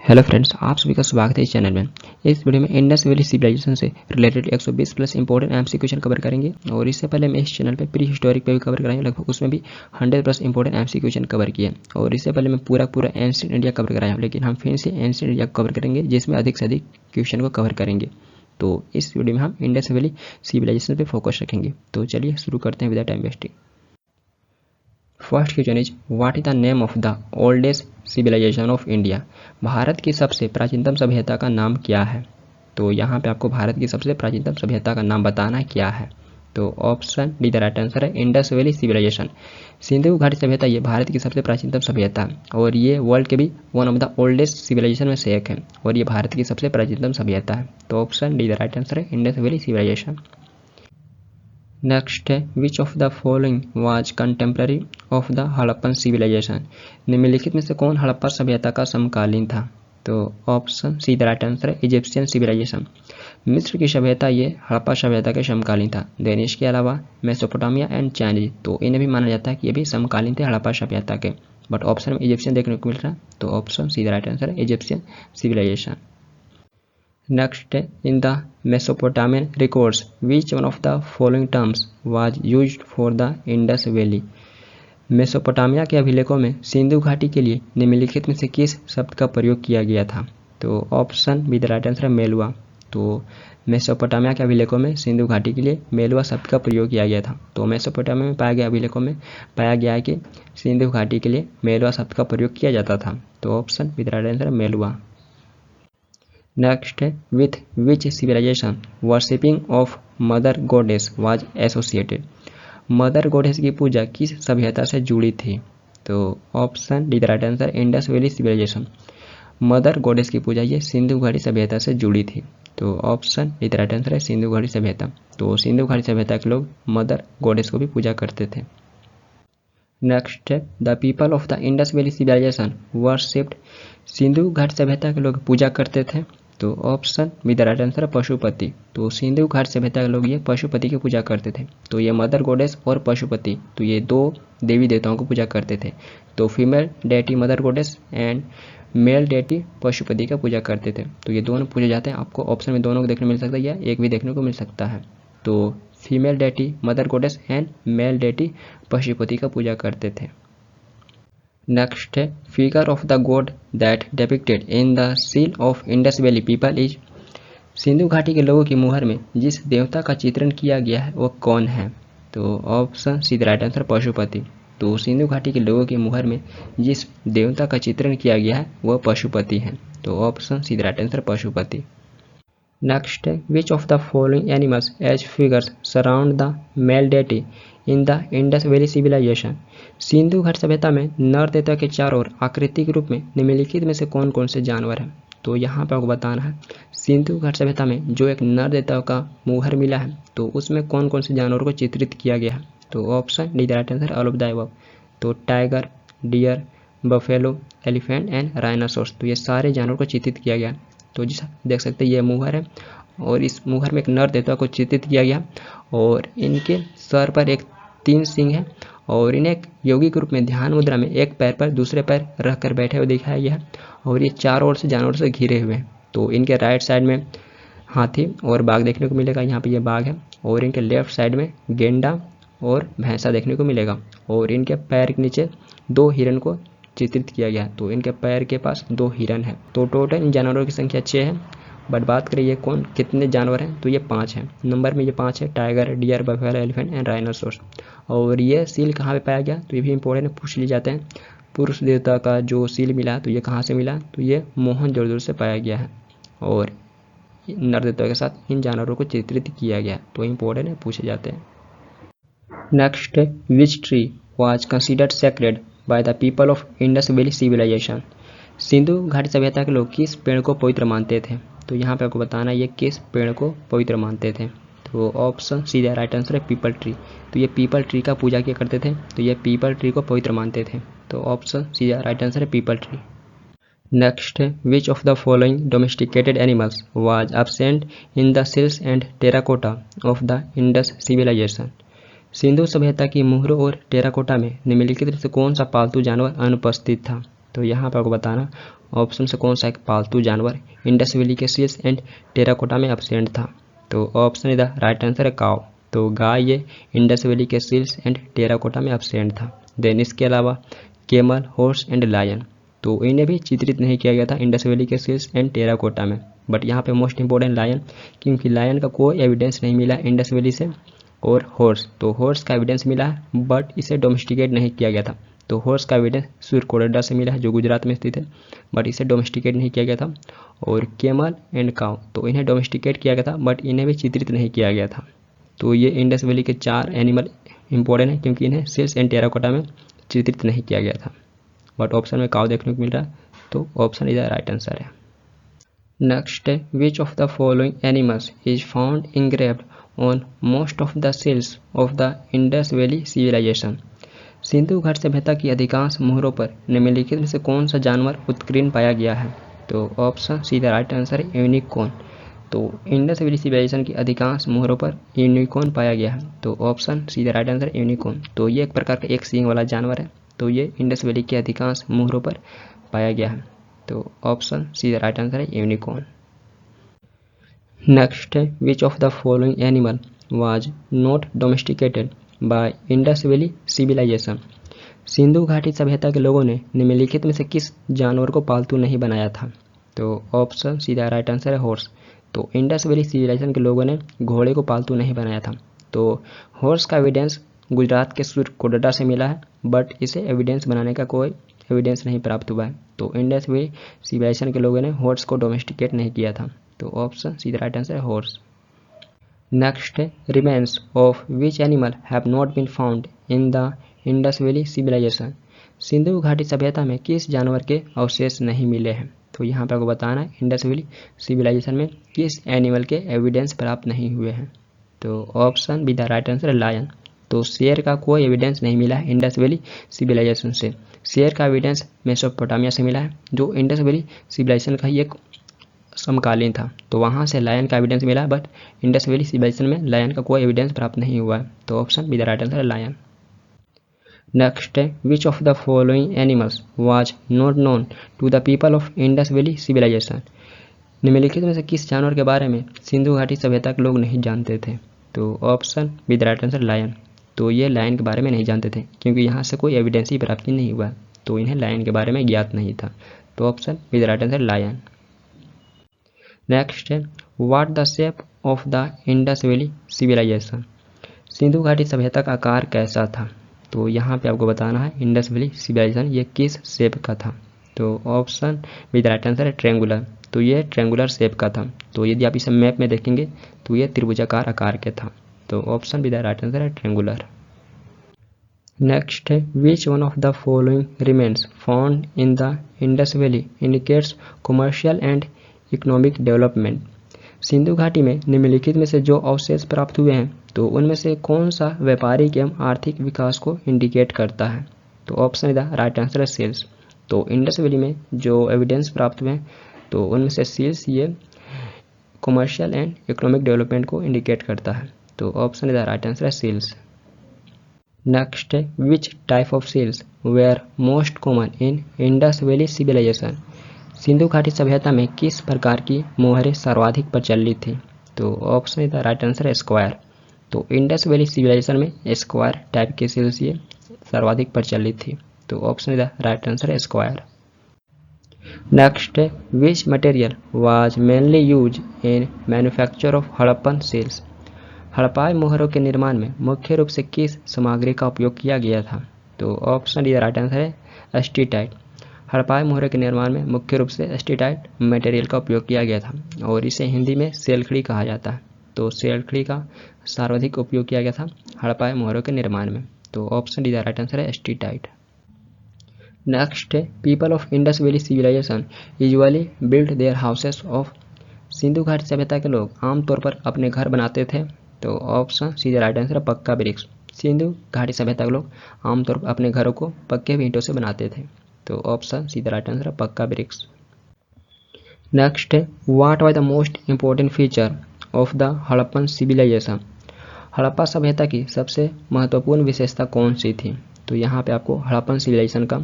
Hello friends, आप सभी का स्वागत है इस चैनल में। इस वीडियो में इंडस वैली सिविलाइजेशन से related 120 plus important MC question cover करेंगे। और इससे पहले मैं इस चैनल पे प्री हिस्टोरिक पे भी कवर कराएंगे, लगभग उसमें भी 100 plus important MC question cover किए। और इससे पहले मैं पूरा एंशिएंट इंडिया कवर कराया हूँ, लेकिन हम फिर से एंशिएंट इंडिया कवर करेंगे जिसमें अधिक से अधिक क्वेश्चन को कवर करेंगे। तो इस वीडियो में हम इंडस वैली सिविलाइजेशन पे फोकस रखेंगे। तो चलिए शुरू करते हैं without time wasting. First question is what is the name of the oldest civilisation of India. भारत की सबसे प्राचीनतम सभ्यता का नाम क्या है। तो यहाँ पे आपको भारत की सबसे प्राचीनतम सभ्यता का नाम बताना क्या है। तो option D the right answer है इंडस वैली सिविलाइजेशन। सिंधु घाटी सभ्यता ये भारत की सबसे प्राचीनतम सभ्यता है और ये वर्ल्ड के भी one of the oldest civilisation में से एक है और ये भारत की सबसे प्राचीनतम सभ्यता है। तो option D the right answer है इंडस वैली सिविलाइजेशन। नेक्स्ट है which of the following was contemporary of the Harappan civilisation. निम्नलिखित में से कौन हड़प्पा सभ्यता का समकालीन था। तो option C the right answer है इजिप्शियन सिविलाइजेशन। मिस्र की सभ्यता ये हड़प्पा सभ्यता के समकालीन था। देन इसके अलावा मेसोपोटामिया एंड चाइनीज, तो इन्हें भी माना जाता है कि ये भी समकालीन थे हड़प्पा सभ्यता के, बट ऑप्शन में इजिप्शियन देखने को मिल रहा है। तो option C the right answer है Egyptian civilisation. Next, in the Mesopotamian records, which one of the following terms was used for the Indus Valley? Mesopotamia के अभिलेखों में सिंधु घाटी के लिए निम्नलिखित में से किस शब्द का प्रयोग किया गया था। तो option B the right answer है मेलुआ। तो मेसोपोटामिया के अभिलेखों में सिंधु घाटी के लिए मेलुआ शब्द का प्रयोग किया गया था। तो मेसोपोटामिया में पाए गए अभिलेखों में पाया गया है कि सिंधु घाटी के लिए मेलुआ शब्द का प्रयोग किया जाता था। तो option B the right answer है मेलुआ। नेक्स्ट है with which civilisation worshipping of mother goddess was associated. Mother goddess की पूजा किस सभ्यता से जुड़ी थी। तो option D the right answer Indus valley civilisation. Mother goddess की पूजा ये सिंधु घाटी सभ्यता से जुड़ी थी। तो option D the right answer है सिंधु घाटी सभ्यता। तो सिंधु घाटी सभ्यता के लोग मदर गॉडेस को भी पूजा करते थे। नेक्स्ट है the people of the Indus valley civilisation worshipped. Sindhu घाट सभ्यता के लोग पूजा करते थे। तो option B the right answer है पशुपति। तो सिंधु घाट सभ्यता के लोग ये पशुपति की पूजा करते थे। तो ये मदर गॉडेस और पशुपति, तो ये दो देवी देवताओं को पूजा करते थे। तो female deity mother goddess and male deity Pashupati का पूजा करते थे। तो ये दोनों पूजे जाते हैं। आपको ऑप्शन में दोनों को देखने को मिल सकता है या एक भी देखने को मिल सकता है। तो female deity mother goddess and male deity Pashupati का पूजा करते थे। नेक्स्ट है figure of the god that depicted in the seal of Indus valley people is. Sindhu घाटी के लोगों की मुहर में जिस देवता का चित्रण किया गया है वह कौन है। तो option C the right answer Pashupati. तो सिंधु घाटी के लोगों की मुहर में जिस देवता का चित्रण किया गया है वह पशुपति है। तो option C the right answer Pashupati. Next है which of the following animals as figures surround the male deity in the Indus valley civilisation. Sindhu घाट सभ्यता में नर देवता के चारों ओर आकृतिक रूप में निम्नलिखित में से कौन कौन से जानवर हैं। तो यहाँ पर आपको बताना है सिंधु घाट सभ्यता में जो एक नर देवता का मुहर मिला है तो उसमें कौन कौन से जानवरों को चित्रित किया गया है। तो option D the right answer all of the above. तो tiger, deer, buffalo, elephant and rhinoceros, तो ये सारे जानवरों को चित्रित किया गया। तो जिस देख सकते हैं ये मुहर है और इस मुहर में एक नर देवता को चित्रित किया गया और इनके सर पर एक 3 सिंह है और इन्हें एक योगी के रूप में ध्यान मुद्रा में एक पैर पर दूसरे पैर रखकर बैठे हुए दिखाया गया है और ये चारों ओर से जानवरों से घिरे हुए हैं। तो इनके राइट साइड में हाथी और बाघ देखने को मिलेगा, यहाँ पे ये बाघ है, और इनके लेफ्ट साइड में गेंडा और भैंसा देखने को मिलेगा और इनके पैर के नीचे 2 हिरन को चित्रित किया गया है। तो इनके पैर के पास 2 हिरन है। तो टोटल इन जानवरों की संख्या 6 है, बट बात करें ये कौन कितने जानवर हैं तो ये 5 हैं। नंबर में ये 5 है, tiger, deer, buffalo, elephant and rhinoceros. और ये सील कहाँ पे पाया गया तो ये भी इंपॉर्टेंट है, पूछ लिए जाते हैं। पुरुष देवता का जो सील मिला तो ये कहाँ से मिला तो ये मोहनजोदड़ो से पाया गया है और नर देवता के साथ इन जानवरों को चित्रित किया गया, तो इंपॉर्टेंट है, पूछे जाते हैं। Next which tree was considered sacred by the people of Indus valley civilisation. Sindhu घाटी सभ्यता के लोग किस पेड़ को पवित्र मानते थे। तो यहाँ पे आपको बताना ये किस पेड़ को पवित्र मानते थे। तो option C the right answer है पीपल ट्री। तो ये पीपल ट्री का पूजा किया करते थे, तो ये पीपल ट्री को पवित्र मानते थे। तो option C the right answer है peepal tree. Next which of the following domesticated animals was absent in the seals and terracotta of the Indus civilisation. Sindhu सभ्यता की मुहरों और टेराकोटा में निम्नलिखित में से कौन सा पालतू जानवर अनुपस्थित था। तो यहाँ पर आपको बताना ऑप्शन से कौन सा एक पालतू जानवर इंडस वैली के सील्स एंड टेराकोटा में एब्सेंट था? तो ऑप्शन द राइट आंसर है काव। तो गाय ये इंडस वैली के सील्स एंड टेराकोटा में एब्सेंट था। देन इसके अलावा केमल, हॉर्स एंड लायन, तो इन्हें भी चित्रित नहीं किया गया था इंडस वैली के सील्स एंड टेराकोटा में। बट यहाँ पे मोस्ट इंपॉर्टेंट लायन, क्योंकि लायन का कोई एविडेंस नहीं मिला इंडस वैली से। और हॉर्स, तो हॉर्स का एविडेंस मिला है बट इसे डोमेस्टिकेट नहीं किया गया था। तो हॉर्स का एविडेंस सुरकोडेडा से मिला है जो गुजरात में स्थित है, बट इसे डोमेस्टिकेट नहीं किया गया था। और केमल एंड काव, तो इन्हें डोमेस्टिकेट किया गया था बट इन्हें भी चित्रित नहीं किया गया था। तो ये इंडस वैली के 4 एनिमल इंपॉर्टेंट है क्योंकि इन्हें सील्स एंड टेराकोटा में चित्रित नहीं किया गया था। बट ऑप्शन में काव देखने को मिल रहा है, तो option is the right answer है। नेक्स्ट है which of the following animals is found engraved on most of the seals of the Indus valley civilisation. Sindhu घाट सभ्यता की अधिकांश मोहरों पर निम्नलिखित में से कौन सा जानवर उत्कीर्ण पाया गया है? तो option C the right answer है यूनिकॉर्न। तो इंडस वैली सिविलाइजेशन की अधिकांश मोहरों पर यूनिकॉर्न पाया गया है। तो option C the right answer है यूनिकॉर्न। तो ये एक प्रकार का एक सींग वाला जानवर है। तो ये इंडस वैली की अधिकांश मोहरों पर पाया गया है। तो option C the right answer है यूनिकॉर्न। नेक्स्ट है which of the following animal was not domesticated by Indus valley civilisation. Sindhu घाटी सभ्यता के लोगों ने निम्नलिखित में से किस जानवर को पालतू नहीं बनाया था? तो option C the right answer है हॉर्स। तो इंडस वैली सिविलाइजेशन के लोगों ने घोड़े को पालतू नहीं बनाया था। तो हॉर्स का एविडेंस गुजरात के सुरकोडेडा से मिला है बट इसे एविडेंस बनाने का कोई एविडेंस नहीं प्राप्त हुआ है। तो इंडस वैली सिविलाइजेशन के लोगों ने हॉर्स को डोमेस्टिकेट नहीं किया था। तो option C the right answer है हॉर्स। नेक्स्ट है remains of which animal have not been found in the Indus valley civilisation. Sindhu घाटी सभ्यता में किस जानवर के अवशेष नहीं मिले हैं? तो यहाँ पर आपको बताना है इंडस वैली सिविलाइजेशन में किस एनिमल के एविडेंस प्राप्त नहीं हुए हैं। तो option B the right answer है लायन। तो शेर का कोई एविडेंस नहीं मिला है इंडस वैली सिविलाइजेशन से। शेर का एविडेंस मेसोपोटामिया से मिला है जो इंडस वैली सिविलाइजेशन का ही एक समकालीन था। तो वहाँ से लायन का एविडेंस मिला बट इंडस वैली सिविलाइजेशन में लायन का कोई एविडेंस प्राप्त नहीं हुआ है। तो option B the right answer है लायन। नेक्स्ट है which of the following animals was not known to the people of Indus valley civilisation. निम्नलिखित में से किस जानवर के बारे में सिंधु घाटी सभ्यता के लोग नहीं जानते थे? तो option B the right answer lion. तो ये लायन के बारे में नहीं जानते थे क्योंकि यहाँ से कोई एविडेंस ही प्राप्त नहीं हुआ, तो इन्हें लायन के बारे में ज्ञात नहीं था। तो option B the right answer lion. Next है what the shape of the Indus valley civilisation. Sindhu घाटी सभ्यता का आकार कैसा था? तो यहाँ पे आपको बताना है इंडस वैली सिविलाइजेशन ये किस शेप का था। तो option B the right answer है ट्रेंगुलर। तो ये ट्रेंगुलर शेप का था। तो यदि आप इसे मैप में देखेंगे तो ये त्रिभुजाकार आकार के था। तो option B the right answer है ट्रेंगुलर। नेक्स्ट है विच one of the following remains found in the Indus valley indicates commercial and economic development. Sindhu घाटी में निम्नलिखित में से जो अवशेष प्राप्त हुए हैं तो उनमें से कौन सा व्यापारिक एवं आर्थिक विकास को इंडिकेट करता है? तो ऑप्शन द राइट आंसर है सेल्स। तो इंडस वैली में जो एविडेंस प्राप्त हुए हैं तो उनमें से सेल्स ये कमर्शियल एंड इकोनॉमिक डेवलपमेंट को इंडिकेट करता है। तो ऑप्शन द राइट आंसर है सेल्स। नेक्स्ट है which type of seals were most common in Indus valley civilisation. Sindhu घाटी सभ्यता में किस प्रकार की मोहरें सर्वाधिक प्रचलित थी? तो ऑप्शन द राइट आंसर है स्क्वायर। तो इंडस वैली सिविलाइजेशन में स्क्वायर टाइप की सेल्स ये सर्वाधिक प्रचलित थी। तो ऑप्शन द राइट आंसर है स्क्वायर। नेक्स्ट है which material was mainly use in manufacture of Harappan seals. हड़प्पाई मोहरों के निर्माण में मुख्य रूप से किस सामग्री का उपयोग किया गया था? तो option D the right answer है एस्टीटाइट। हड़प्पाई मोहरों के निर्माण में मुख्य रूप से एस्टीटाइट मटेरियल का उपयोग किया गया था और इसे हिंदी में सेलखड़ी कहा जाता है। तो सेलखड़ी का सर्वाधिक उपयोग किया गया था हड़प्पाई मोहरों के निर्माण में। तो option D the right answer है एस्टीटाइट। नेक्स्ट है people of Indus valley civilisation usually build their houses of. Sindhu घाटी सभ्यता के लोग आमतौर पर अपने घर बनाते थे। तो option C the right answer है पक्का ब्रिक्स। सिंधु घाटी सभ्यता के लोग आमतौर पर अपने घरों को पक्के ईंटों से बनाते थे। तो option C the right answer है पक्का ब्रिक्स। नेक्स्ट है what was the most important feature of the Harappan civilisation. Harappa सभ्यता की सबसे महत्वपूर्ण विशेषता कौन सी थी? तो यहाँ पे आपको हड़प्पन सिविलाइजेशन का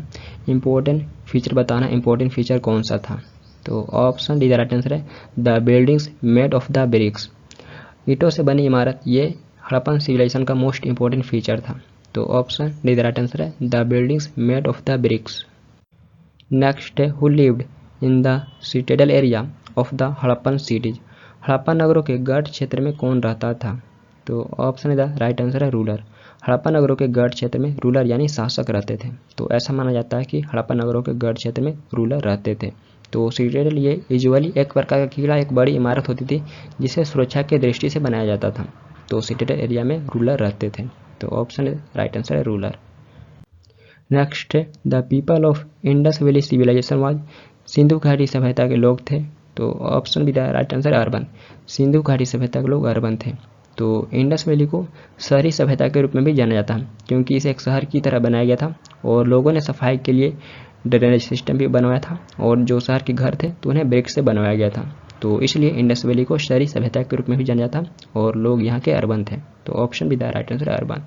इम्पोर्टेंट फीचर बताना, इम्पोर्टेंट फीचर कौन सा था। तो option D the right answer है the buildings made of the bricks. ईंटों से बनी इमारत ये हड़प्पन सिविलाइजेशन का मोस्ट इंपॉर्टेंट फीचर था। तो option D the right answer है the buildings made of the bricks. Next है who lived in the citadel area of the Harappan cities. Harappa नगरों के गढ़ क्षेत्र में कौन रहता था। तो ऑप्शन द राइट आंसर है रूलर। हड़प्पा नगरों के गढ़ क्षेत्र में रूलर यानी शासक रहते थे। तो ऐसा माना जाता है कि हड़प्पा नगरों के गढ़ क्षेत्र में रूलर रहते थे। तो सिटेडल ये यूजुअली एक प्रकार का किला, एक बड़ी इमारत होती थी जिसे सुरक्षा की दृष्टि से बनाया जाता था। तो सिटेडल एरिया में रूलर रहते थे। तो ऑप्शन राइट आंसर है रूलर। नेक्स्ट है the people of Indus valley civilisation was. Sindhu घाटी सभ्यता के लोग थे। तो ऑप्शन भी द राइट आंसर है अर्बन। सिंधु घाटी सभ्यता के लोग अर्बन थे। तो इंडस वैली को शहरी सभ्यता के रूप में भी जाना जाता है क्योंकि इसे एक शहर की तरह बनाया गया था और लोगों ने सफाई के लिए ड्रेनेज सिस्टम भी बनवाया था और जो शहर के घर थे तो उन्हें ब्रिक्स से बनवाया गया था। तो इसलिए इंडस वैली को शहरी सभ्यता के रूप में भी जाना जाता और लोग यहाँ के अर्बन थे। तो ऑप्शन भी द राइट आंसर है urban.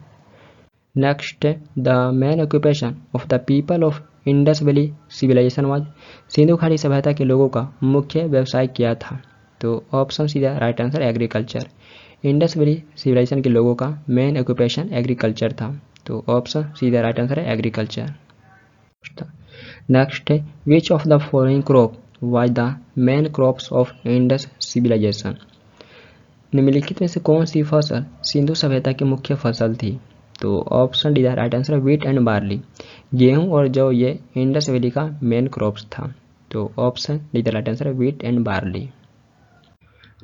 Next the main occupation of the people of Indus valley civilisation was. Sindhu घाटी सभ्यता के लोगों का मुख्य व्यवसाय क्या था। तो option C the right answer agriculture. Indus valley civilisation के लोगों का मेन ऑक्यूपेशन एग्रीकल्चर था। तो option C the right answer है एग्रीकल्चर। नेक्स्ट है which of the following crop was the main crops of Indus civilisation. निम्नलिखित में से कौन सी फसल सिंधु सभ्यता की मुख्य फसल थी। तो option D the right answer है व्हीट एंड बार्ली। गेहूं और जौ ये इंडस वैली का मेन क्रॉप्स था। तो option D the right answer है व्हीट एंड बार्ली।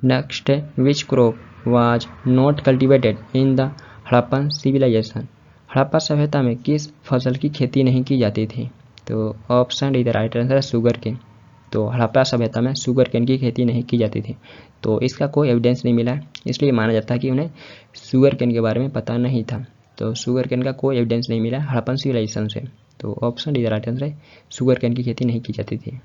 नेक्स्ट है which crop was not cultivated in the Harappan civilisation. Harappa सभ्यता में किस फसल की खेती नहीं की जाती थी। तो option D the right answer है शुगर केन। तो हड़प्पा सभ्यता में शुगर केन की खेती नहीं की जाती थी। तो इसका कोई एविडेंस नहीं मिला है, इसलिए माना जाता है कि उन्हें शुगर केन के बारे में पता नहीं था। तो शुगर केन का कोई एविडेंस नहीं मिला हड़प्पन सिविलाइजेशन से। तो option D the right answer है शुगर केन की खेती नहीं की जाती थी।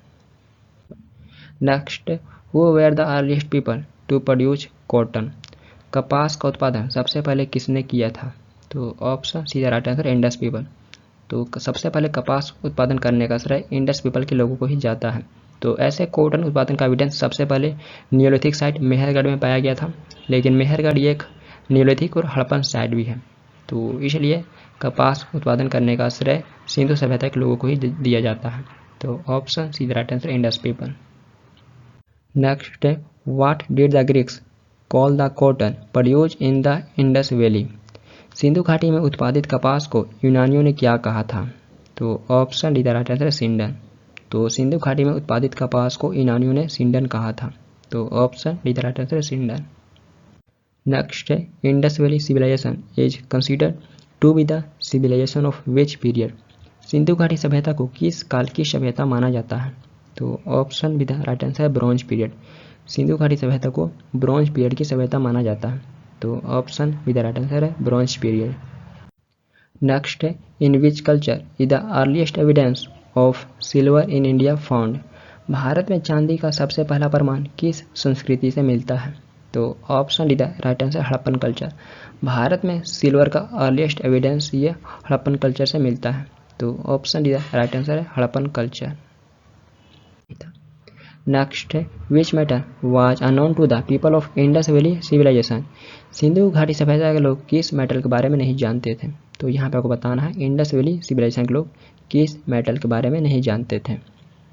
Next who were the earliest people to produce cotton. कपास का उत्पादन सबसे पहले किसने किया था। तो option C the right answer Indus people. तो सबसे पहले कपास उत्पादन करने का श्रेय इंडस पीपल के लोगों को ही जाता है। तो ऐसे कॉटन उत्पादन का एविडेंस सबसे पहले नियोलिथिक साइट मेहरगढ़ में पाया गया था, लेकिन मेहरगढ़ ये एक नियोलिथिक और हड़प्पन साइट भी है। तो इसलिए कपास उत्पादन करने का श्रेय सिंधु सभ्यता के लोगों को ही दिया जाता है। तो option C the right answer Indus people. Next है what did the Greeks call the cotton produce in the Indus valley. Sindhu घाटी में उत्पादित कपास को यूनानियों ने क्या कहा था। तो option D the right answer है सिंडन। तो सिंधु घाटी में उत्पादित कपास को यूनानियों ने सिंडन कहा था। तो option D the right answer है सिंडन। नेक्स्ट है Indus valley civilisation is considered to be the civilisation of which period. Sindhu घाटी सभ्यता को किस काल की सभ्यता माना जाता है। तो option B the right answer है ब्रॉन्ज पीरियड। सिंधु घाटी सभ्यता को ब्रॉन्ज पीरियड की सभ्यता माना जाता है। तो option B the right answer है ब्रॉन्ज पीरियड। नेक्स्ट है in which culture is the earliest evidence of silver in India found. Bharat में चांदी का सबसे पहला प्रमाण किस संस्कृति से मिलता है। तो option D the right answer Harappan culture. Bharat में सिल्वर का अर्लीस्ट एविडेंस ये हड़प्पन कल्चर से मिलता है। तो option D the right answer है हड़प्पन कल्चर। नेक्स्ट है which matter was unknown to the people of Indus valley civilisation. Sindhu घाटी सभ्यता के लोग किस मेटल के बारे में नहीं जानते थे। तो यहाँ पे आपको बताना है इंडस वैली सिविलाइजेशन के लोग किस मेटल के बारे में नहीं जानते थे।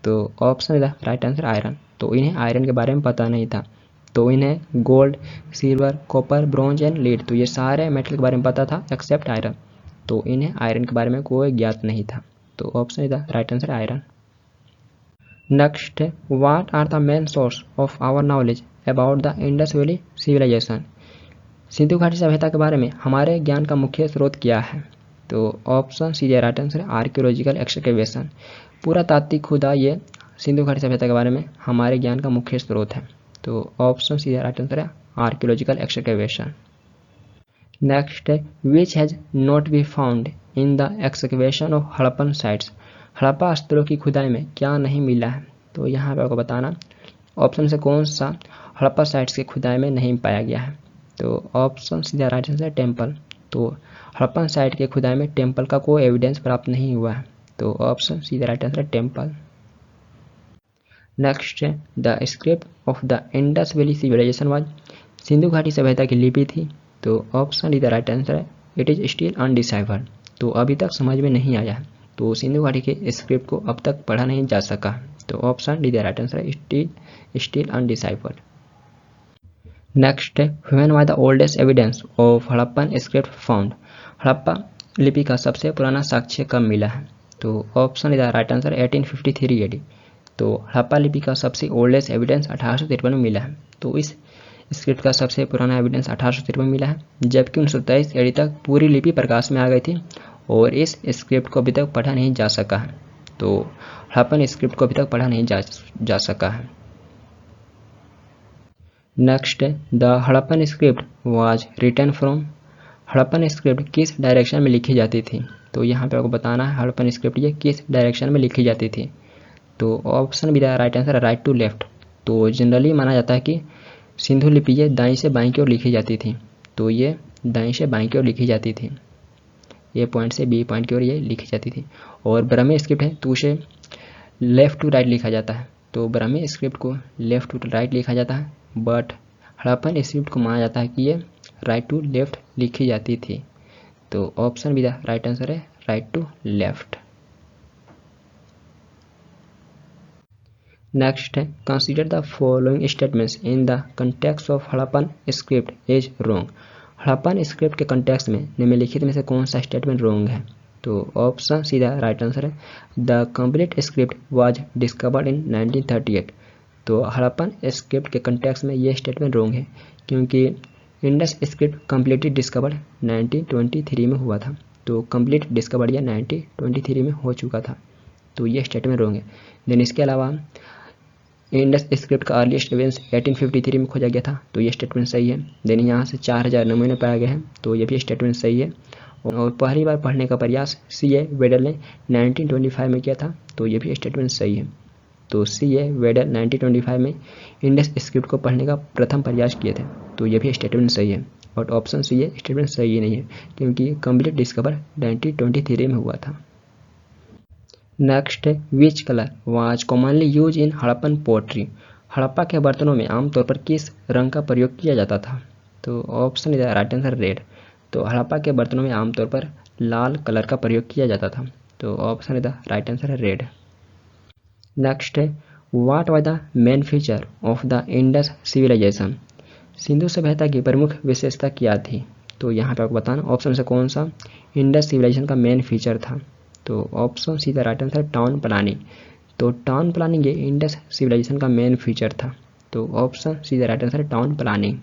तो option the right answer iron. तो इन्हें आयरन के बारे में पता नहीं था। तो इन्हें gold, silver, copper, bronze and lead, तो ये सारे मेटल के बारे में पता था एक्सेप्ट आयरन। तो इन्हें आयरन के बारे में कोई ज्ञात नहीं था। तो option the right answer iron. Next है what are the main source of our knowledge about the Indus valley civilisation. Sindhu घाटी सभ्यता के बारे में हमारे ज्ञान का मुख्य स्रोत क्या है। तो option C the right answer archaeological excavation. पुरातात्विक खुदाई ये सिंधु घाटी सभ्यता के बारे में हमारे ज्ञान का मुख्य स्रोत है। तो option C the right answer है आर्कियोलॉजिकल एक्सकैवेशन। नेक्स्ट है which has not be found in the excavation of Harappan sites. Harappa स्थलों की खुदाई में क्या नहीं मिला है। तो यहाँ पे आपको बताना ऑप्शन से कौन सा हड़प्पा साइट्स की खुदाई में नहीं पाया गया है। तो option C the right answer temple. तो हड़प्पन साइट के खुदाई में टेम्पल का कोई एविडेंस प्राप्त नहीं हुआ है। तो option C the right answer है टेम्पल। नेक्स्ट है the script of the Indus valley civilisation was, Sindhu घाटी सभ्यता की लिपि थी। तो option D the right answer है इट इज स्टिल अनडिसाइफर्ड। तो अभी तक समझ में नहीं आया है, तो सिंधु घाटी के स्क्रिप्ट को अब तक पढ़ा नहीं जा सका। तो option D the right answer है स्टिल अनडिसाइफर्ड। नेक्स्ट है when was the oldest evidence of Harappan script found, Harappa लिपि का सबसे पुराना साक्ष्य कब मिला है। तो option D the right answer 1853 AD। तो हड़प्पा लिपि का सबसे ओल्डेस्ट एविडेंस 1853 में मिला है। तो इस स्क्रिप्ट का सबसे पुराना एविडेंस 1853 में मिला है, जबकि 1923 AD तक पूरी लिपि प्रकाश में आ गई थी और इस स्क्रिप्ट को अभी तक पढ़ा नहीं जा सका है। तो हड़प्पन स्क्रिप्ट को अभी तक पढ़ा नहीं जा सका है। Next the Harappan script was written from, Harappan script किस डायरेक्शन में लिखी जाती थी। तो यहाँ पे आपको बताना है हड़प्पन स्क्रिप्ट ये किस डायरेक्शन में लिखी जाती थी। तो option B the right answer right to left. तो जनरली माना जाता है कि सिंधु लिपि ये दाईं से बाईं की ओर लिखी जाती थी। तो ये दाईं से बाईं की ओर लिखी जाती थी, ए पॉइंट से बी पॉइंट की ओर ये लिखी जाती थी। और ब्राह्मी स्क्रिप्ट है तो उसे लेफ्ट टू राइट लिखा जाता है। तो ब्राह्मी स्क्रिप्ट को लेफ्ट टू राइट लिखा जाता है, बट हड़प्पन स्क्रिप्ट को माना जाता है कि ये राइट टू लेफ्ट लिखी जाती थी। तो option B the right answer है राइट टू लेफ्ट। नेक्स्ट है consider the following statements in the context of Harappan script is wrong, Harappan script के कंटेक्स्ट में निम्नलिखित में से कौन सा स्टेटमेंट रॉन्ग है। तो option C the right answer है the complete script was discovered in 1938। तो हड़प्पन स्क्रिप्ट के कंटेक्स्ट में ये स्टेटमेंट रॉन्ग है, क्योंकि इंडस स्क्रिप्ट कम्प्लीटली डिस्कवर्ड 1923 में हुआ था। तो कंप्लीट डिस्कवर्ड या 1923 में हो चुका था। तो ये स्टेटमेंट रॉन्ग है। देन इसके अलावा इंडस स्क्रिप्ट का अर्लीस्ट एविडेंस 1853 में खोजा गया था। तो ये स्टेटमेंट सही है। देन यहाँ से 4000 नमूने पाए गए हैं। तो ये भी स्टेटमेंट सही है। और पहली बार पढ़ने का प्रयास C.A. वेडल ने 1925 में किया था। तो ये भी स्टेटमेंट सही है। तो C.A. वेडल 1925 में इंडस स्क्रिप्ट को पढ़ने का प्रथम प्रयास किए थे। तो ये भी स्टेटमेंट सही है। और ऑप्शन सी है स्टेटमेंट सही नहीं है, क्योंकि कंप्लीट डिस्कवर 1923 में हुआ था। नेक्स्ट है which colour was commonly use in Harappan pottery, Harappa के बर्तनों में आमतौर पर किस रंग का प्रयोग किया जाता था। तो option is right answer red. तो हड़प्पा के बर्तनों में आमतौर पर लाल कलर का प्रयोग किया जाता था। तो ऑप्शन इज राइट आंसर है रेड। नेक्स्ट है what was the main feature of the Indus civilisation, Sindhu सभ्यता की प्रमुख विशेषता क्या थी। तो यहाँ पे आपको बताना ऑप्शन से कौन सा इंडस सिविलाइजेशन का मेन फीचर था। तो option C the right answer town planning. तो टाउन प्लानिंग ये इंडस सिविलाइजेशन का मेन फीचर था। तो option C the right answer town planning.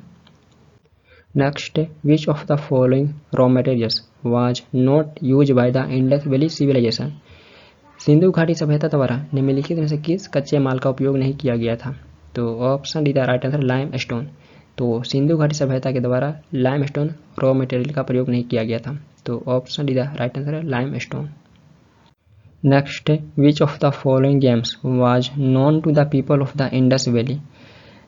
Next which of the following raw materials was not use by the Indus valley civilisation, Sindhu घाटी सभ्यता द्वारा निम्नलिखित में से किस कच्चे माल का उपयोग नहीं किया गया था। तो option D the right answer lime stone. तो सिंधु घाटी सभ्यता के द्वारा लाइम स्टोन रॉ मटेरियल का प्रयोग नहीं किया गया था। तो option D the right answer है limestone. Next which of the following games was known to the people of the Indus valley,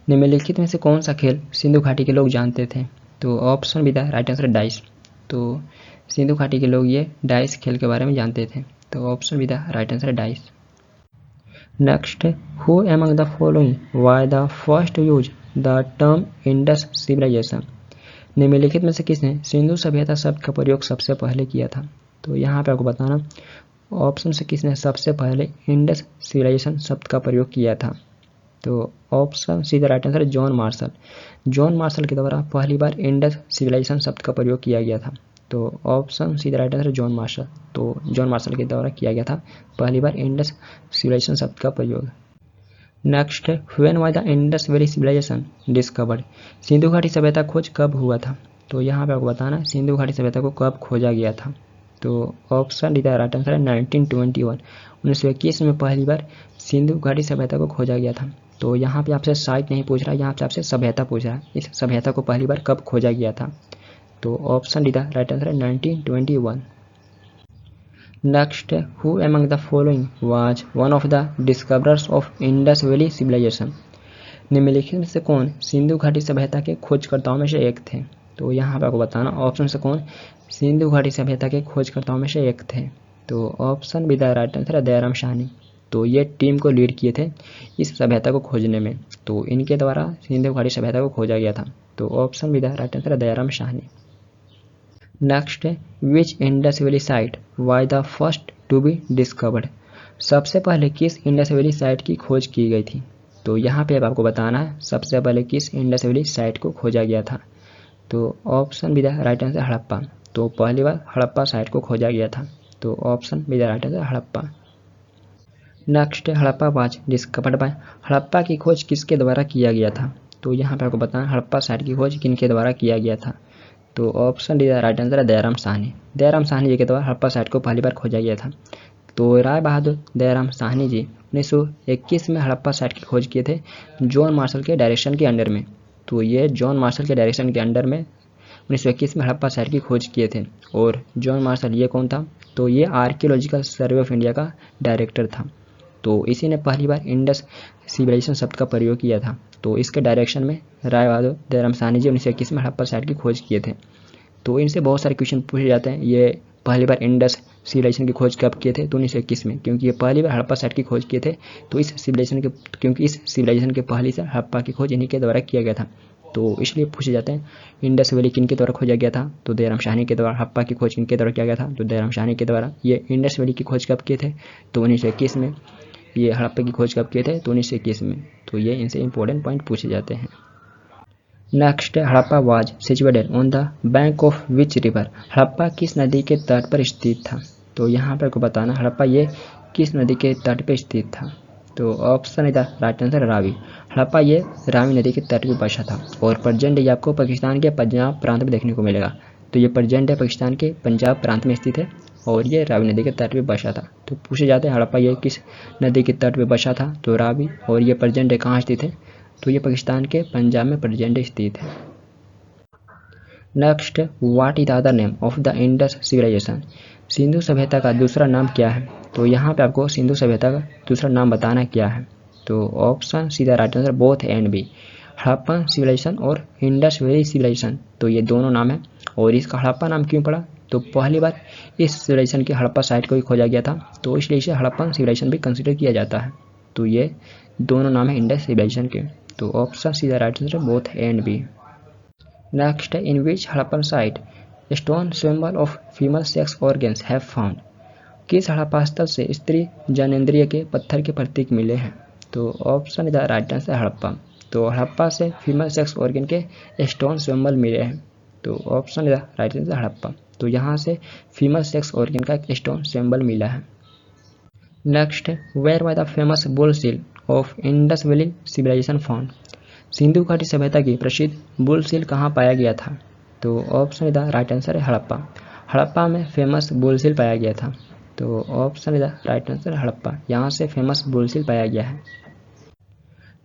निम्नलिखित में से कौन सा खेल सिंधु घाटी के लोग जानते थे। तो option B the right answer dice. तो सिंधु घाटी के लोग ये डाइस खेल के बारे में जानते थे। तो option B the right answer dice. Next who among the following was the first use the term Indus civilisation, निम्नलिखित में से किसने सिंधु सभ्यता शब्द का प्रयोग सबसे पहले किया था। तो यहाँ पे आपको बताना ऑप्शन से किसने सबसे पहले इंडस सिविलाइजेशन शब्द का प्रयोग किया था। तो option C the right answer है जॉन मार्शल। जॉन मार्शल के द्वारा पहली बार इंडस सिविलाइजेशन शब्द का प्रयोग किया गया था। तो option C the right answer है जॉन मार्शल। तो जॉन मार्शल के द्वारा किया गया था पहली बार इंडस सिविलाइजेशन शब्द का प्रयोग। Next when was the Indus valley civilisation discovered, Sindhu घाटी सभ्यता खोज कब हुआ था। तो यहाँ पे आपको बताना सिंधु घाटी सभ्यता को कब खोजा गया था। तो option D the right answer है 1921। 1921 में पहली बार सिंधु घाटी सभ्यता को खोजा गया था। तो यहाँ पे आपसे साइट नहीं पूछ रहा है, यहाँ पे आपसे सभ्यता पूछ रहा है। इस सभ्यता को पहली बार कब खोजा गया था। तो option D the right answer है 1921। Next who among the following was one of the discoverers of Indus valley civilisation, निम्नलिखित में से कौन सिंधु घाटी सभ्यता के खोजकर्ताओं में से एक थे। तो यहाँ पे आपको बताना ऑप्शन से कौन सिंधु घाटी सभ्यता के खोजकर्ताओं में से एक थे। तो option B the right answer है दयाराम साहनी। तो ये टीम को लीड किए थे इस सभ्यता को खोजने में, तो इनके द्वारा सिंधु घाटी सभ्यता को खोजा गया था। तो option B the right answer है दयाराम साहनी। नेक्स्ट है which Indus valley site was the first to be discovered. सबसे पहले किस इंडस वैली साइट की खोज की गई थी। तो यहाँ पे अब आपको बताना है सबसे पहले किस इंडस वैली साइट को खोजा गया था। तो option B the right answer Harappa. तो पहली बार हड़प्पा साइट को खोजा गया था। तो option B the right answer Harappa. Next Harappa was discovered by. Harappa की खोज किसके द्वारा किया गया था। तो यहाँ पे आपको बताना हड़प्पा साइट की खोज किनके द्वारा किया गया था। तो option D the right answer है दयाराम साहनी। दयाराम साहनी जी के द्वारा हड़प्पा साइट को पहली बार खोजा गया था। तो राय बहादुर दयाराम साहनी जी 1921 में हड़प्पा साइट की खोज किए थे जॉन मार्शल के डायरेक्शन के अंडर में। तो ये जॉन मार्शल के डायरेक्शन के अंडर में 1921 में हड़प्पा साइट की खोज किए थे। और जॉन मार्शल ये कौन था। तो ये आर्कियोलॉजिकल सर्वे ऑफ इंडिया का डायरेक्टर था। तो इसी ने पहली बार इंडस सिविलाइजेशन शब्द का प्रयोग किया था। तो इसके डायरेक्शन में राय बहादुर दयाराम साहनी जी 1921 में हड़प्पा साइट की खोज किए थे। तो इनसे बहुत सारे क्वेश्चन पूछे जाते हैं। ये पहली बार इंडस सिविलाइजेशन की खोज कब किए थे। तो 1921 में, क्योंकि ये पहली बार हड़प्पा साइट की खोज किए थे। तो इस सिविलाइजेशन के पहली से हड़प्पा की खोज इन्हीं के द्वारा किया गया था। तो इसलिए पूछे जाते हैं इंडस वैली किन के द्वारा खोजा गया था। तो दयाराम साहनी के द्वारा। हड़प्पा की खोज किनके द्वारा किया गया था। तो दयाराम साहनी के द्वारा। ये इंडस वैली की खोज कब किए थे। तो 1921 में। ये हड़प्पा की खोज कब किए थे। तो 1921 में। तो ये इनसे इंपॉर्टेंट पॉइंट पूछे जाते हैं। Next Harappa was situated on the bank of which river. Harappa किस नदी के तट पर स्थित था। तो यहाँ पर आपको बताना हड़प्पा ये किस नदी के तट पर स्थित था। तो ऑप्शन इधर राइट आंसर रावी। हड़प्पा ये रावी नदी के तट पर बसा था। और प्रेजेंट ये आपको पाकिस्तान के पंजाब प्रांत में देखने को मिलेगा। तो ये प्रेजेंट है पाकिस्तान के पंजाब प्रांत में स्थित है और ये रावी नदी के तट पर बसा था। तो पूछे जाते हैं हड़प्पा ये किस नदी के तट पर बसा था। तो रावी। और ये प्रेजेंट है कहाँ स्थित है। तो ये पाकिस्तान के पंजाब में प्रेजेंट स्थित है। Next what is the other name of the Indus civilisation. Sindhu सभ्यता का दूसरा नाम क्या है। तो यहाँ पे आपको सिंधु सभ्यता का दूसरा नाम बताना क्या है। तो ऑप्शन सीधा right answer both and B. Harappan civilisation और इंडस वैली सिविलाइजेशन। तो ये दोनों नाम है। और इसका हड़प्पा नाम क्यों पड़ा। तो पहली बार इस सिविलाइजेशन की हड़प्पा साइट को ही खोजा गया था। तो इसलिए इसे हड़प्पन सिविलाइजेशन भी कंसिडर किया जाता है। तो ये दोनों नाम है इंडस सिविलाइजेशन के। तो ऑप्शन सीधा right answer both and B. Next in which Harappan site stone symbol of female sex organs have found. किस हड़प्पा स्थल से स्त्री जननेंद्रिय के पत्थर के प्रतीक मिले हैं। तो ऑप्शन इधर राइट आंसर हड़प्पा। तो हड़प्पा से फीमेल सेक्स ऑर्गन के स्टोन सिंबल मिले हैं। तो ऑप्शन इधर राइट आंसर हड़प्पा। तो यहाँ से फीमेल सेक्स ऑर्गन का एक स्टोन सिंबल मिला है। Next where by the famous bull seal of Indus valley civilisation found. Sindhu घाटी सभ्यता की प्रसिद्ध बुल सील कहाँ पाया गया था। तो ऑप्शन इधर राइट आंसर है हड़प्पा। हड़प्पा में फेमस बुल सील पाया गया था। तो ऑप्शन इधर राइट आंसर हड़प्पा। यहाँ से फेमस बुल सील पाया गया है।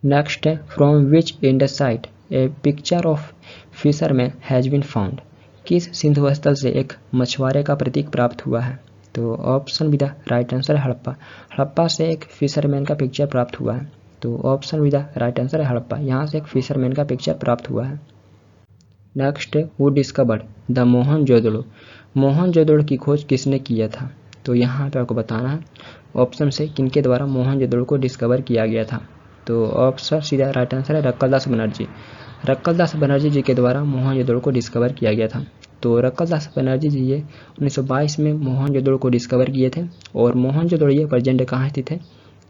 नेक्स्ट है from which Indus site a picture of fisherman has been found. किस सिंधु स्थल से एक मछुआरे का प्रतीक प्राप्त हुआ है। तो option B the right answer है हड़प्पा। हड़प्पा से एक फिशरमैन का पिक्चर प्राप्त हुआ है। तो option B the right answer है हड़प्पा। यहाँ से एक फिशरमैन का पिक्चर प्राप्त हुआ है। Next who discovered the Mohenjodaro. Mohenjodaro की खोज किसने किया था। तो यहाँ पे आपको बताना है ऑप्शन से किनके द्वारा मोहनजोदड़ो को डिस्कवर किया गया था। तो ऑप्शन सीधा राइट आंसर है रक्कलदास बनर्जी। रक्कलदास बनर्जी जी के द्वारा मोहनजोदड़ो को डिस्कवर किया गया था। तो रक्कलदास बनर्जी जी ये 1922 में मोहनजोदड़ो को डिस्कवर किए थे। और मोहनजोदड़ो ये प्रेजेंट कहाँ स्थित है।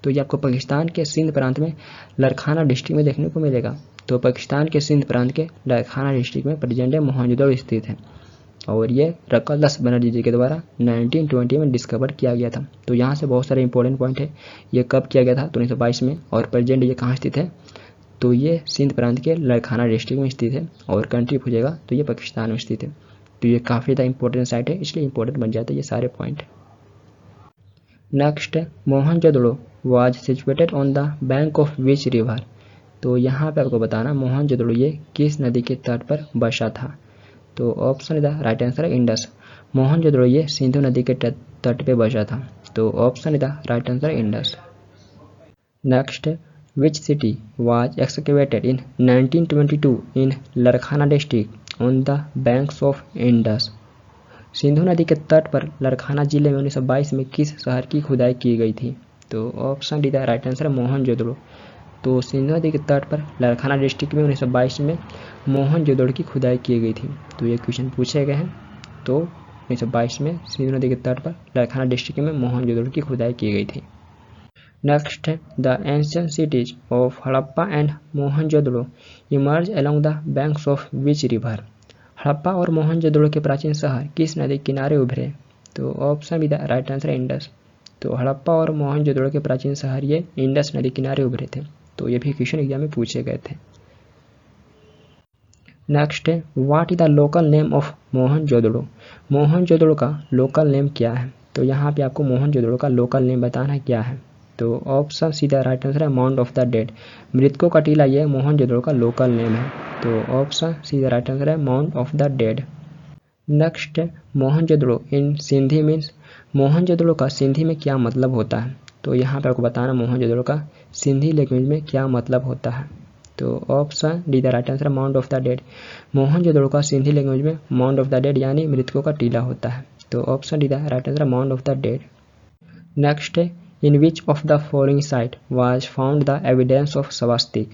तो ये आपको पाकिस्तान के सिंध प्रांत में लरखाना डिस्ट्रिक्ट में देखने को मिलेगा। तो पाकिस्तान के सिंध प्रांत के लरखाना डिस्ट्रिक्ट में प्रेजेंट मोहनजोदड़ो स्थित है। और ये रक्कलदास बनर्जी जी के द्वारा 1920 में डिस्कवर किया गया था। तो यहाँ से बहुत सारे इंपॉर्टेंट पॉइंट है। ये कब किया गया था। तो 1922 में। और प्रेजेंट ये कहाँ स्थित है। तो ये सिंध प्रांत के लरखाना डिस्ट्रिक्ट में स्थित है। और कंट्री पूछेगा तो ये पाकिस्तान में स्थित है। तो ये काफ़ी ज़्यादा इंपॉर्टेंट साइट है, इसलिए इंपॉर्टेंट बन जाते हैं ये सारे point. Next Mohenjodaro was situated on the bank of which river. तो यहाँ पे आपको बताना मोहनजोदड़ो ये किस नदी के तट पर बसा था। तो ऑप्शन इधर राइट आंसर है इंडस। मोहनजोदड़ो ये सिंधु नदी के तट पे बसा था। तो ऑप्शन इधर राइट आंसर है Indus. Next which city was excavated in 1922 in Larkana district. On the banks of Indus. Sindhu नदी के तट पर लरखाना जिले में 1922 में किस शहर की खुदाई की गई थी? तो option D the right answer है मोहनजोदड़ो। तो सिंधु नदी के तट पर लरखाना डिस्ट्रिक्ट में 1922 में मोहनजोदड़ो की खुदाई की गई थी। तो ये क्वेश्चन पूछे गए हैं। तो 1922 में सिंधु नदी के तट पर लरखाना डिस्ट्रिक्ट में मोहनजोदड़ो की खुदाई की गई थी। नेक्स्ट है the ancient cities of Harappa and Mohenjodaro emerge along the banks of which river. Harappa और मोहनजोदड़ो के प्राचीन शहर किस नदी के किनारे उभरे? तो option B the right answer है इंडस। तो हड़प्पा और मोहनजोदड़ो के प्राचीन शहर ये इंडस नदी किनारे उभरे थे। तो ये भी क्वेश्चन एग्जाम में पूछे गए थे। नेक्स्ट है what is the local name of Mohenjodaro. Mohenjodaro का लोकल नेम क्या है? तो यहाँ पे आपको मोहनजोदड़ो का लोकल नेम बताना क्या है। तो option C the right answer है माउंट ऑफ द डेड। मृतकों का टीला ये मोहनजोदड़ो का लोकल नेम है। तो option C the right answer है mount of the dead. Next है मोहनजोदड़ो इन सिंधी मीन्स। मोहनजोदड़ो का सिंधी में क्या मतलब होता है? तो यहाँ पे आपको बताना मोहनजोदड़ो का सिंधी लैंग्वेज में क्या मतलब होता है। तो option D the right answer है mount of the dead. Mohenjodaro का सिंधी लैंग्वेज में माउंट ऑफ द डेड यानी मृतकों का टीला होता है। तो option D the right answer है mount of the dead. Next है in which of the following site was found the evidence of swastika.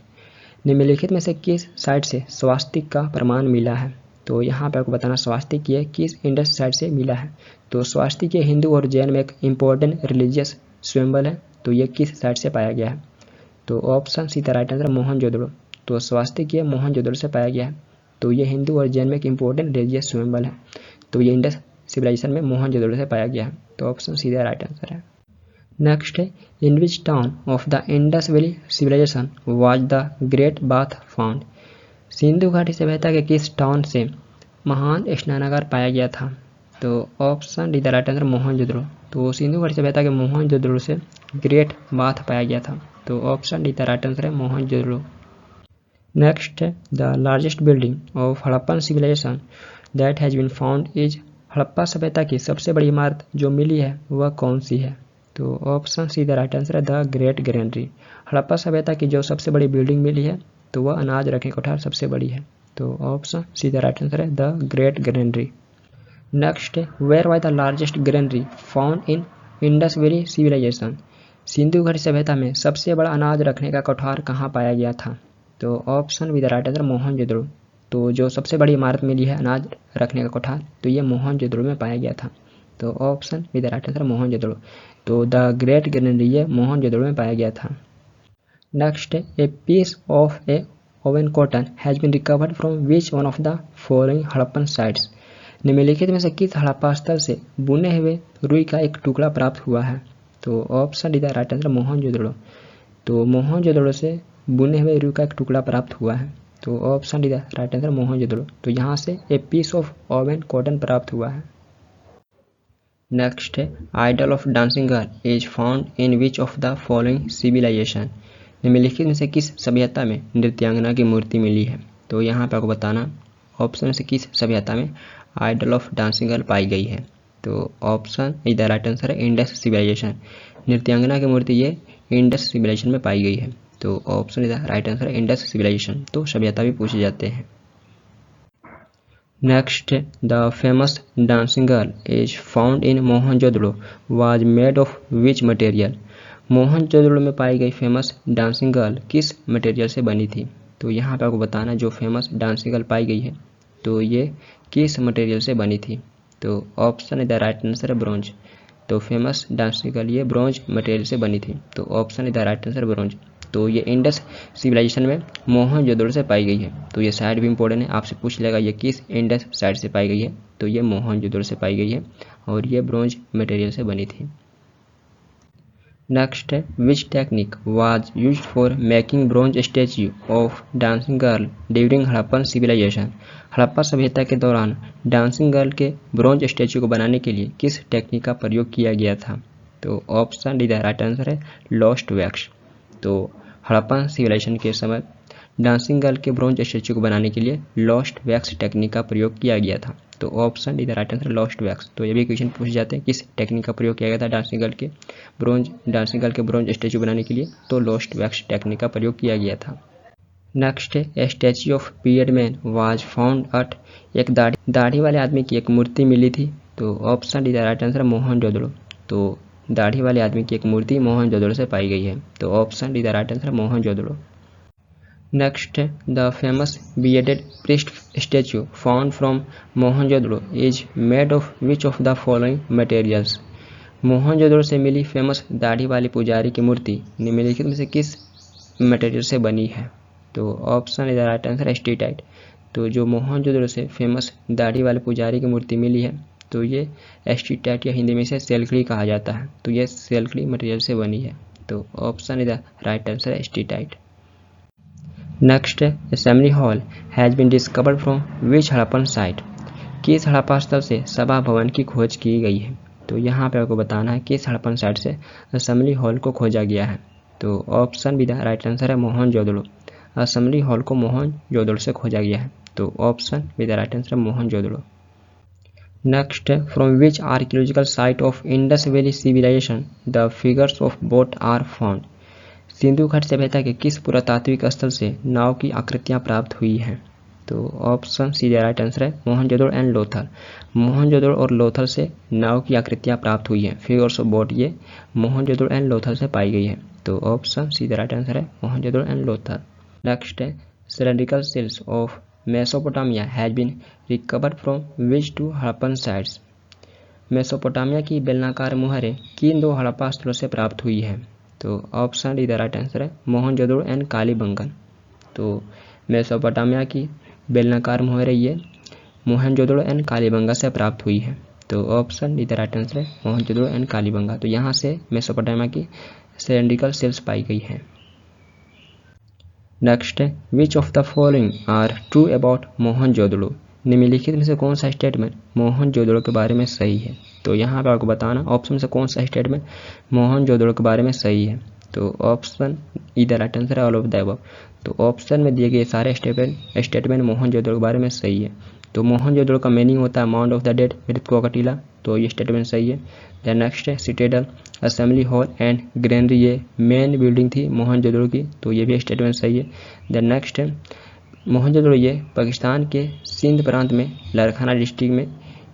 निम्नलिखित में से किस साइट से स्वास्तिक का प्रमाण मिला है? तो यहाँ पे आपको बताना स्वास्तिक ये किस इंडस साइट से मिला है। तो स्वास्तिक ये हिंदू और जैन में एक इम्पोर्टेंट रिलीजियस सिंबल है। तो ये किस साइट से पाया गया है? तो option C the right answer Mohenjodaro. तो स्वास्तिक ये मोहनजोदड़ो से पाया गया है। तो ये हिंदू और जैन में एक इम्पोर्टेंट रिलीजियस सिंबल है। तो ये इंडस सिविलाइजेशन में मोहनजोदड़ो से पाया गया है। तो option C the right answer है। नेक्स्ट है in which town of the Indus valley civilisation was the great bath found. Sindhu घाटी सभ्यता के किस टाउन से महान स्नानागार पाया गया था? तो option D the right answer Mohenjodaro. तो सिंधु घाटी सभ्यता के मोहनजोदड़ो से ग्रेट बाथ पाया गया था। तो option D the right answer है मोहनजोदड़ो। नेक्स्ट है the largest building of Harappan civilisation that has been found is. Harappa सभ्यता की सबसे बड़ी इमारत जो मिली है वह कौन सी है? तो option C the right answer है द ग्रेट ग्रेनरी। हड़प्पा सभ्यता की जो सबसे बड़ी बिल्डिंग मिली है तो वह अनाज रखने कोठार सबसे बड़ी है। तो option C the right answer है द ग्रेट ग्रेनरी। नेक्स्ट है where was the largest granary found in Indus valley civilisation. Sindhu घाटी सभ्यता में सबसे बड़ा अनाज रखने का कोठार कहाँ पाया गया था? तो option B the right answer Mohenjodaro. तो जो सबसे बड़ी इमारत मिली है अनाज रखने का कोठार तो ये मोहनजोदड़ो में पाया गया था। तो option B the right answer Mohenjodaro. तो द ग्रेट ग्रेनरी ये मोहनजोदड़ो में पाया गया था। Next a piece of a woven cotton has been recovered from which one of the following Harappan sites. निम्नलिखित में से किस हड़प्पा स्थल से बुने हुए रुई का एक टुकड़ा प्राप्त हुआ है? तो option D the right answer Mohenjodaro. तो मोहनजोदड़ो से बुने हुए रुई का एक टुकड़ा प्राप्त हुआ है। तो option D the right answer Mohenjodaro. तो यहाँ से a piece of woven cotton प्राप्त हुआ है। नेक्स्ट है idol of dancing girl is found in which of the following civilisation. निम्नलिखित में से किस सभ्यता में नृत्यांगना की मूर्ति मिली है? तो यहाँ पे आपको बताना ऑप्शन में से किस सभ्यता में आइडल ऑफ डांसिंग गर्ल पाई गई है। तो option is the right answer है इंडस सिविलाइजेशन। नृत्यांगना की मूर्ति ये इंडस सिविलाइजेशन में पाई गई है। तो option is the right answer है इंडस सिविलाइजेशन। तो सभ्यता भी पूछे जाते हैं। Next the famous dancing girl is found in Mohenjodaro was made of which material. Mohenjodaro में पाई गई फेमस डांसिंग गर्ल किस मटेरियल से बनी थी? तो यहाँ पे आपको बताना जो फेमस डांसिंग गर्ल पाई गई है तो ये किस मटेरियल से बनी थी। तो option is the right answer है ब्रॉन्ज। तो फेमस डांसिंग गर्ल ये ब्रॉन्ज मटेरियल से बनी थी। तो option is the right answer bronze. तो ये इंडस सिविलाइजेशन में मोहनजोदड़ो से पाई गई है। तो ये साइट भी इंपॉर्टेंट है, आपसे पूछ लेगा ये किस इंडस साइट से पाई गई है। तो ये मोहनजोदड़ो से पाई गई है और ये ब्रॉन्ज मटेरियल से बनी थी। नेक्स्ट है which technique was used for making bronze statue of dancing girl during Harappan civilisation. Harappa सभ्यता के दौरान डांसिंग गर्ल के ब्रॉन्ज स्टैच्यू को बनाने के लिए किस टेक्निक का प्रयोग किया गया था? तो option D the right answer है लॉस्ट वैक्स। तो हड़प्पन सिविलाइजेशन के समय डांसिंग गर्ल के ब्रॉन्ज स्टैच्यू को बनाने के लिए लॉस्ट वैक्स टेक्निक का प्रयोग किया गया था। तो option D the right answer lost wax. तो ये भी क्वेश्चन पूछ जाते हैं किस टेक्निक का प्रयोग किया गया था डांसिंग गर्ल के ब्रॉन्ज स्टैच्यू बनाने के लिए। तो लॉस्ट वैक्स टेक्निक का प्रयोग किया गया था। नेक्स्ट है statue of beard man was found eight, एक दाढ़ी वाले आदमी की एक मूर्ति मिली थी। तो option D the right answer Mohenjodaro. तो दाढ़ी वाले आदमी की एक मूर्ति मोहनजोदड़ो से पाई गई है। तो option D the right answer Mohenjodaro. Next the famous bearded priest statue found from Mohenjodaro is made of which of the following materials. Mohenjodaro से मिली फेमस दाढ़ी वाली पुजारी की मूर्ति निम्नलिखित में से किस मटेरियल से बनी है। तो option is the right answer steatite. तो जो मोहनजोदड़ो से फेमस दाढ़ी वाले पुजारी की मूर्ति मिली है तो ये स्टीटाइट या हिंदी में से सेलकड़ी कहा जाता है। तो ये सेलकड़ी मटेरियल से बनी है। तो option is the right answer steatite. Next assembly hall has been discovered from which Harappan site, किस हड़प्पा स्थल से सभा भवन की खोज की गई है। तो यहाँ पे आपको बताना है किस हड़प्पन साइट से असेंबली हॉल को खोजा गया है। तो option B the right answer है मोहनजोदड़ो। असेंबली हॉल को मोहनजोदड़ो से खोजा गया है। तो option B the right answer है Mohenjodaro. Next from which archaeological site of Indus valley civilisation the figures of boat are found, Sindhu घाटी सभ्यता के किस पुरातात्विक स्थल से नाव की आकृतियां प्राप्त हुई हैं। तो option C the right answer है मोहनजोदड़ो एंड लोथल। मोहनजोदड़ो और लोथल से नाव की आकृतियां प्राप्त हुई हैं। फिगर्स ऑफ बोट ये मोहनजोदड़ो एंड लोथल से पाई गई है। तो option C the right answer है मोहनजोदड़ो एंड लोथल। नेक्स्ट है cylindrical seals of Mesopotamia has been recovered from which two Harappan sites, Mesopotamia की बेलनाकार मुहरें किन दो हड़प्पा स्थलों से प्राप्त हुई है। तो option D the right answer है मोहनजोदड़ो एंड कालीबंगन। तो मेसोपोटामिया की बेलनाकार मुहरें ये मोहनजोदड़ो एंड कालीबंगा से प्राप्त हुई है। तो option D the right answer है मोहनजोदड़ो एंड कालीबंगा। तो यहाँ से मेसोपोटामिया की सिलेंड्रिकल सेल्स पाई गई है। नेक्स्ट है which of the following are true about Mohenjodaro, निम्नलिखित में से कौन सा स्टेटमेंट मोहनजोदड़ो के बारे में सही है। तो यहाँ पर आपको बताना ऑप्शन में से कौन सा स्टेटमेंट मोहनजोदड़ो के बारे में सही है। तो ऑप्शन इधर राइट आंसर है ऑल ऑफ द अबव। तो ऑप्शन में दिए गए सारे स्टेटमेंट मोहनजोदड़ो के बारे में सही है। तो मोहनजोदड़ो का मीनिंग होता है माउंट ऑफ द डेड, मृतकों का टीला। तो ये स्टेटमेंट सही है। देन नेक्स्ट है citadel, assembly hall and granary ये मेन बिल्डिंग थी मोहनजोदड़ो की। तो ये भी स्टेटमेंट सही है। देन नेक्स्ट है मोहनजोदड़ो ये पाकिस्तान के सिंध प्रांत में लरखाना डिस्ट्रिक्ट में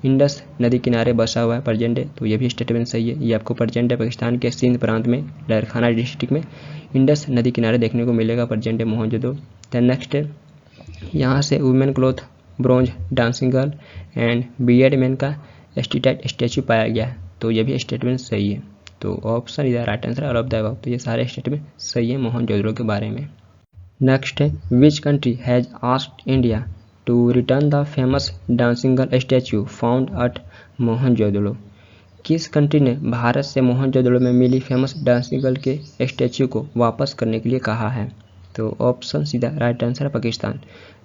इंडस नदी किनारे बसा हुआ है प्रेजेंट है। तो ये भी स्टेटमेंट सही है। ये आपको प्रेजेंट है पाकिस्तान के सिंध प्रांत में लरखाना डिस्ट्रिक्ट में इंडस नदी किनारे देखने को मिलेगा प्रेजेंट है मोहनजोदड़ो। देन नेक्स्ट है यहाँ से women cloth, bronze, dancing girl and beard man का स्टीटाइट स्टैच्यू पाया गया है। तो ये भी स्टेटमेंट सही है। तो ऑप्शन इधर right answer all of the above. तो ये सारे स्टेटमेंट सही है मोहनजोदड़ो के बारे में। नेक्स्ट है which country has asked India to return the famous dancing girl statue found at Mohenjodaro, किस कंट्री ने भारत से मोहनजोदड़ो में मिली फेमस डांसिंग गर्ल के स्टैच्यू को वापस करने के लिए कहा है। तो ऑप्शन सीधा राइट आंसर है पाकिस्तान।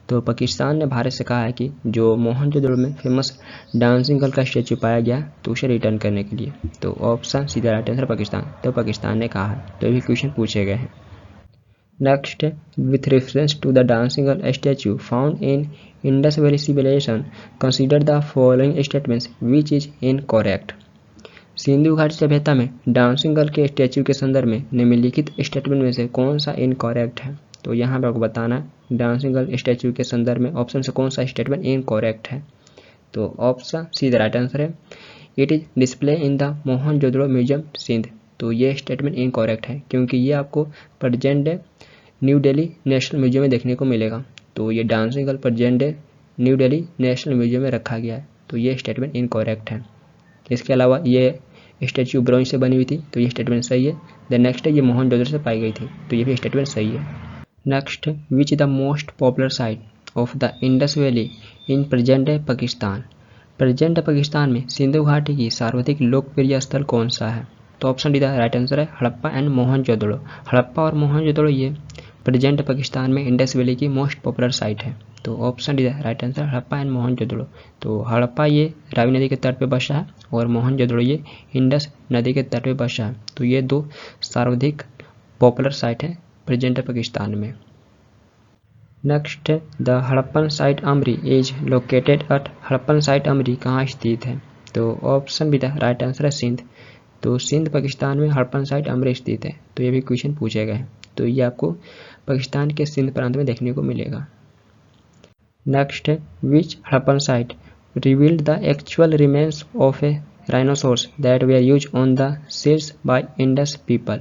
तो पाकिस्तान ने भारत से कहा है कि जो मोहनजोदड़ो में फेमस डांसिंग गर्ल का स्टैच्यू पाया गया तो उसे रिटर्न करने के लिए। तो ऑप्शन सीधा राइट आंसर पाकिस्तान। तो पाकिस्तान ने कहा है। तो ये भी क्वेश्चन पूछे गए हैं। Next with reference to the dancing girl statue found in Indus valley civilisation consider the following statements which is incorrect, Sindhu घाटी सभ्यता में डांसिंग गर्ल के स्टैच्यू के संदर्भ में निम्नलिखित स्टेटमेंट में से कौन सा इनकरेक्ट है। तो यहाँ पर आपको बताना है डांसिंग गर्ल स्टैच्यू के संदर्भ में ऑप्शन से कौन सा स्टेटमेंट इनकरेक्ट है। तो option C the right answer है it is display in the Mohenjodaro museum Sindh. तो ये स्टेटमेंट इनकरेक्ट है क्योंकि ये आपको present New Delhi national museum में देखने को मिलेगा। तो ये dancing girl present New Delhi national museum में रखा गया है। तो ये स्टेटमेंट इनकरेक्ट है। इसके अलावा ये स्टैच्यू ब्रॉन्ज से बनी हुई थी। तो ये स्टेटमेंट सही है। देन नेक्स्ट है ये मोहनजोदड़ो से पाई गई थी। तो ये भी स्टेटमेंट सही है। Next which is the most popular site of the Indus valley in present Pakistan, present Pakistan में सिंधु घाटी की सर्वाधिक लोकप्रिय स्थल कौन सा है। तो option D the right answer है हड़प्पा एंड मोहनजोदड़ो। हड़प्पा और मोहनजोदड़ो ये प्रेजेंट पाकिस्तान में इंडस वैली की मोस्ट पॉपुलर साइट है। तो option D the right answer Harappa and Mohenjodaro. तो हड़प्पा ये रावी नदी के तट पे बसा है और मोहनजोदड़ो ये इंडस नदी के तट पे बसा है। तो ये दो सर्वाधिक पॉपुलर साइट है प्रेजेंट पाकिस्तान में। Next the Harappan site Amari is located at, Harappan site अमरी कहाँ स्थित है। तो option B the right answer है सिंध। तो सिंध पाकिस्तान में हड़प्पन साइट अमरी स्थित है। तो ये भी क्वेश्चन पूछे गए हैं। तो ये आपको पाकिस्तान के सिंध प्रांत में देखने को मिलेगा। नेक्स्ट है which Harappan site revealed the actual remains of a rhinoceros that were use on the seals by Indus people.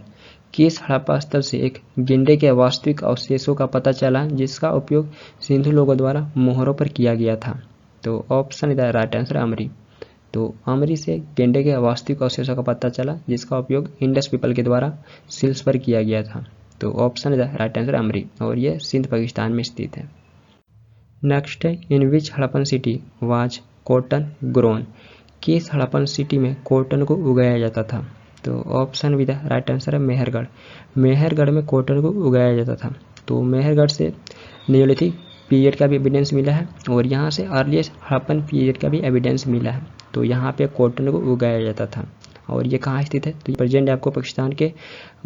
किस हड़प्पा स्थल से एक गेंडे के वास्तविक अवशेषों का पता चला जिसका उपयोग सिंधु लोगों द्वारा मोहरों पर किया गया था। तो ऑप्शन इधर राइट आंसर अमरी। तो अमरी से गेंडे के वास्तविक अवशेषों का पता चला जिसका उपयोग इंडस पीपल के द्वारा सील्स पर किया गया था। तो ऑप्शन इधर राइट आंसर अमरी और ये सिंध पाकिस्तान में स्थित है। नेक्स्ट है in which Harappan city was cotton grown. किस हड़प्पन सिटी में कॉटन को उगाया जाता था। तो ऑप्शन विद राइट आंसर है मेहरगढ़। मेहरगढ़ में कॉटन को उगाया जाता था। तो मेहरगढ़ से नियोलिथिक पीरियड का भी एविडेंस मिला है और यहाँ से अर्लीस्ट हड़प्पन पीरियड का भी एविडेंस मिला है। तो यहाँ पे कॉटन को उगाया जाता था और ये कहाँ स्थित है। तो प्रेजेंट आपको पाकिस्तान के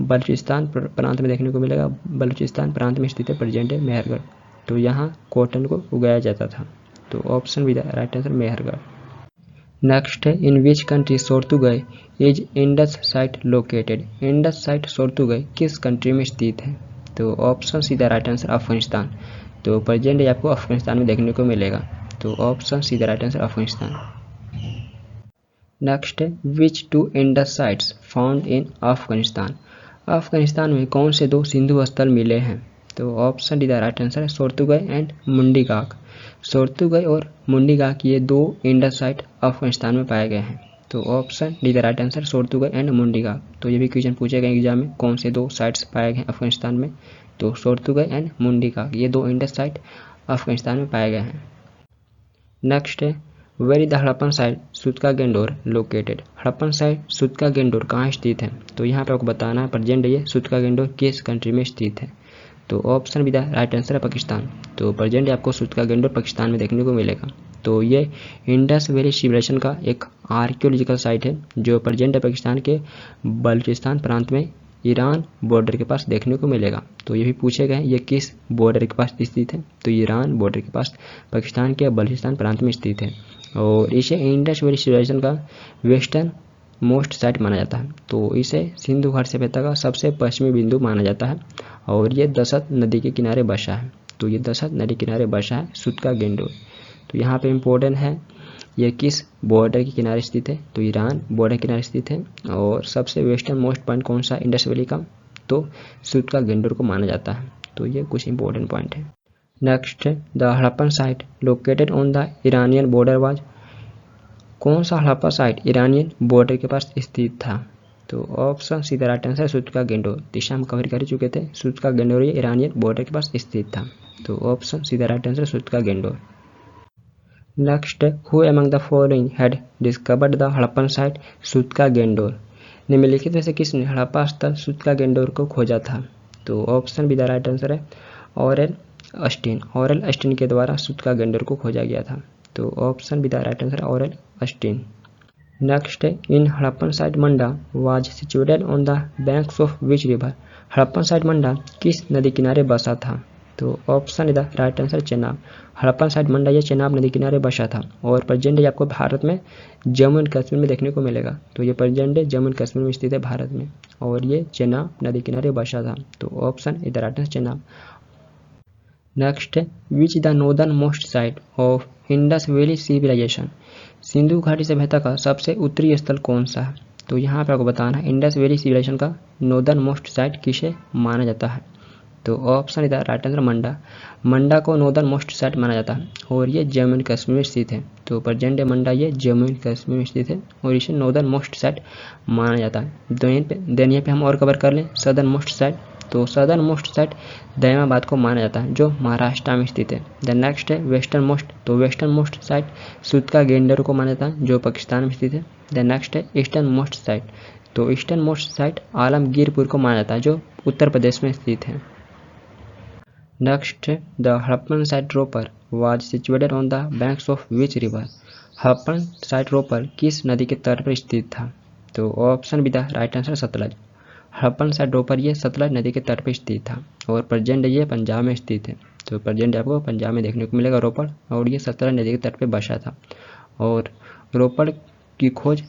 बलूचिस्तान प्रांत में देखने को मिलेगा। बलूचिस्तान प्रांत में स्थित है प्रेजेंट है मेहरगढ़। तो यहाँ कॉटन को उगाया जाता था। तो option with right answer Mehrgarh. Next है in which country Shortugai is Indus site located. Indus site Shortugai किस कंट्री में स्थित है। तो ऑप्शन सीधा राइट आंसर अफगानिस्तान। तो प्रेजेंट आपको अफगानिस्तान में देखने को मिलेगा। तो ऑप्शन सीधा राइट आंसर अफगानिस्तान। नेक्स्ट है which two Indus sites found in Afghanistan. Afghanistan में कौन से दो सिंधु स्थल मिले हैं। तो option D the right answer है सोर्तुगई एंड मुंडीगाक। सोर्तुगई और मुंडीगाक ये दो इंडस साइट अफगानिस्तान में पाए गए हैं। तो option D the right answer Shortugai and Mundigak. तो ये भी क्वेश्चन पूछे गए एग्जाम में कौन से दो साइट्स पाए गए अफगानिस्तान में। तो सोर्तुगई एंड मुंडीगाक ये दो इंडस साइट अफगानिस्तान में पाए गए हैं। नेक्स्ट है where is the Harappan site Sutkagen Dor located. Harappan site Sutkagen Dor कहाँ स्थित है। तो यहाँ पे आपको बताना है प्रेजेंट ये सुतका गेंडोर किस कंट्री में स्थित है। तो ऑप्शन भी द राइट आंसर है पाकिस्तान। तो प्रेजेंट आपको सुतका गेंडोर पाकिस्तान में देखने को मिलेगा। तो ये इंडस वैली सिविलाइजेशन का एक आर्कियोलॉजिकल साइट है जो प्रेजेंट पाकिस्तान के बलूचिस्तान प्रांत में ईरान बॉर्डर के पास देखने को मिलेगा। तो ये भी पूछे गए ये किस बॉर्डर के पास स्थित है। तो ईरान बॉर्डर के पास पाकिस्तान के बलूचिस्तान प्रांत में स्थित है और इसे इंडस वैली सिविलाइजेशन का वेस्टर्न मोस्ट साइट माना जाता है। तो इसे सिंधु घाटी सभ्यता का सबसे पश्चिमी बिंदु माना जाता है और ये दसत नदी के किनारे बसा है। तो ये दसत नदी किनारे बसा है सुतका गेंडोर। तो यहाँ पे इम्पोर्टेंट है ये किस बॉर्डर के किनारे स्थित है। तो ईरान बॉर्डर के किनारे स्थित है और सबसे वेस्टर्न मोस्ट पॉइंट कौन सा इंडस वैली का। तो सुतका गेंडोर को माना जाता है। तो ये कुछ इंपॉर्टेंट पॉइंट है। Next the Harappan site located on the Iranian border was. कौन सा हड़प्पा साइट ईरानियन बॉर्डर के पास स्थित था। तो ऑप्शन सीधा राइट आंसर सुतका गेंडोर। दिशा हम कवर कर चुके थे सुतका गेंडोर ये ईरानियन बॉर्डर के पास स्थित था। तो ऑप्शन सीधा right answer Sutkagen Dor. Next who among the following had discovered the Harappan site Sutkagen Dor. निम्नलिखित में से किसने हड़प्पा स्थल सुतका गेंडोर को खोजा था। तो ऑप्शन भी द राइट आंसर है ऑरेल अस्टिन। ऑरेल अस्टिन के द्वारा सुतका गेंडोर को खोजा गया था। तो ऑप्शन भी the right answer Aurel Stein. Next in Harappan site Manda was situated on the banks of which river. Harappan site Manda किस नदी किनारे बसा था। तो ऑप्शन इधर right answer Chenab. Harappan site Manda ये चेनाब नदी किनारे बसा था और प्रेजेंट ये आपको भारत में जम्मू एंड कश्मीर में देखने को मिलेगा। तो ये प्रेजेंट जम्मू एंड कश्मीर में स्थित है भारत में और ये चेनाब नदी किनारे बसा था। तो ऑप्शन इधर right answer Chenab. Next which the northernmost site of Indus valley civilisation. Sindhu घाटी सभ्यता का सबसे उत्तरी स्थल कौन सा है। तो यहाँ पर आपको बताना है इंडस वैली सिविलाइजेशन का नॉर्दर्न मोस्ट साइट किसे माना जाता है। तो ऑप्शन इधर राइट आंसर मंडा। मंडा को नॉर्दर्न मोस्ट साइट माना जाता है और ये जम्मू एंड कश्मीर में स्थित है। तो प्रेजेंट मंडा ये जम्मू एंड कश्मीर में स्थित है और इसे नॉर्दर्न मोस्ट साइट माना जाता है। देन यहाँ पे हम और कवर कर लें सदर्न मोस्ट साइट। तो सदर्न मोस्ट साइट दयामाबाद को माना जाता है जो महाराष्ट्र में स्थित है। द नेक्स्ट है वेस्टर्न मोस्ट। तो western most site Sutkagen Dor को माना जाता है जो पाकिस्तान में स्थित है। द नेक्स्ट है ईस्टर्न मोस्ट साइट। तो ईस्टर्न मोस्ट साइट आलमगीरपुर को माना जाता है जो उत्तर प्रदेश में स्थित है। Next the Harappan site Ropar was situated on the banks of which river. Harappan site Ropar किस नदी के तट पर स्थित था। तो ऑप्शन भी the right answer Sutlej. Harappan site Ropar ये सतलज नदी के तट पर स्थित था और प्रेजेंट ये पंजाब में स्थित है। तो प्रेजेंट आपको पंजाब में देखने को मिलेगा रोपड़ और ये सतलज नदी के तट पर बसा था और रोपड़ की खोज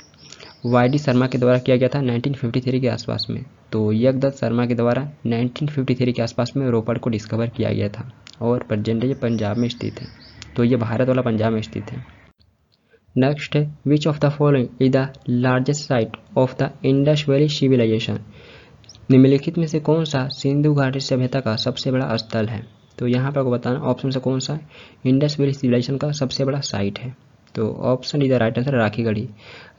वाई.डी. शर्मा के द्वारा किया गया था 1953 के आसपास में। तो यज्ञदत्त शर्मा के द्वारा 1953 के आसपास में रोपड़ को डिस्कवर किया गया था और प्रेजेंट ये पंजाब में स्थित है। तो ये भारत वाला पंजाब में स्थित है। नेक्स्ट है which of the following is the largest site of the Indus valley civilisation. निम्नलिखित में से कौन सा सिंधु घाटी सभ्यता का सबसे बड़ा स्थल है। तो यहाँ पर आपको बताना ऑप्शन से कौन सा इंडस वैली सिविलाइजेशन का सबसे बड़ा साइट है। तो option is the right answer Rakhigarhi.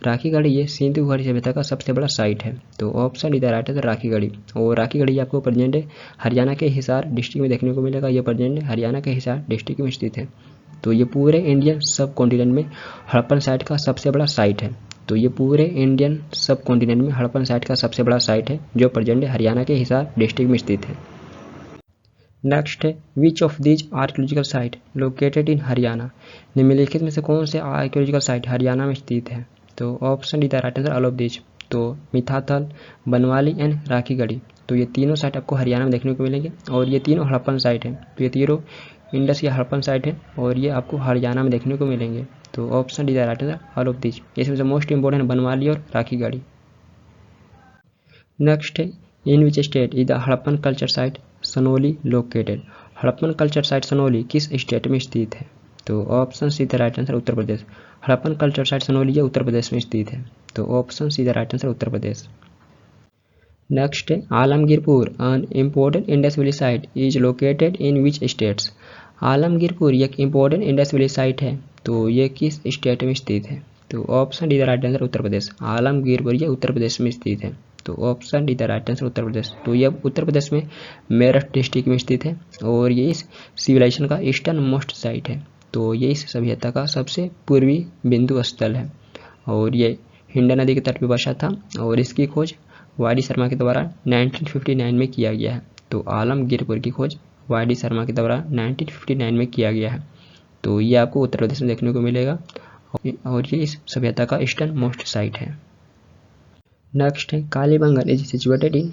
Rakhigarhi ये सिंधु घाटी सभ्यता का सबसे बड़ा साइट है। तो option is the right answer Rakhigarhi. और राखीगढ़ी आपको प्रेजेंट हरियाणा के हिसार डिस्ट्रिक्ट में देखने को मिलेगा। ये प्रेजेंट हरियाणा के हिसार डिस्ट्रिक्ट में स्थित है। तो ये पूरे इंडियन सब कॉन्टिनेंट में हड़प्पन साइट का सबसे बड़ा साइट है। तो ये पूरे इंडियन सब कॉन्टिनेंट में हड़प्पन साइट का सबसे बड़ा साइट है जो प्रेजेंट हरियाणा के हिसार डिस्ट्रिक्ट में स्थित है। नेक्स्ट है which of these archaeological site located in Haryana. निम्नलिखित में से कौन से आर्कियोलॉजिकल साइट हरियाणा में स्थित है। तो option D the right answer all of these. तो मिथाथल, बनवाली एंड राखीगढ़ी। तो ये तीनों साइट आपको हरियाणा में देखने को मिलेंगे और ये तीनों हड़प्पन साइट है। तो ये तीनों इंडस या हड़प्पन साइट है और ये आपको हरियाणा में देखने को मिलेंगे। तो option D the right answer all of these. इसमें से मोस्ट इंपोर्टेंट बनवाली और राखीगढ़ी। नेक्स्ट है in which state is the Harappan culture site Sanauli located. Harappan culture site Sanauli किस स्टेट में स्थित है। तो option C the right answer Uttar Pradesh. Harappan culture site Sanauli Uttar Pradesh में स्थित है। तो option C the right answer Uttar Pradesh. Next है Alamgirpur an important Indus valley site is located in which states. Alamgirpur एक इम्पोर्टेंट इंडस वैली साइट है। तो ये किस स्टेट में स्थित है। तो option D the right answer Uttar Pradesh. Alamgirpur ये उत्तर प्रदेश में स्थित है। तो option D the right answer Uttar Pradesh. तो ये उत्तर प्रदेश में मेरठ डिस्ट्रिक्ट में स्थित है और ये इस सिविलाइजेशन का ईस्टर्न मोस्ट साइट है। तो ये इस सभ्यता का सबसे पूर्वी बिंदु स्थल है और ये हिंडा नदी के तट पर बसा था और इसकी खोज वाई.डी. शर्मा के द्वारा 1959 में किया गया है। तो आलमगीरपुर की खोज वाई.डी. शर्मा के द्वारा 1959 में किया गया है। तो ये आपको उत्तर प्रदेश में देखने को मिलेगा और ये इस सभ्यता का ईस्टर्न मोस्ट साइट है। नेक्स्ट है Kalibangan is situated in.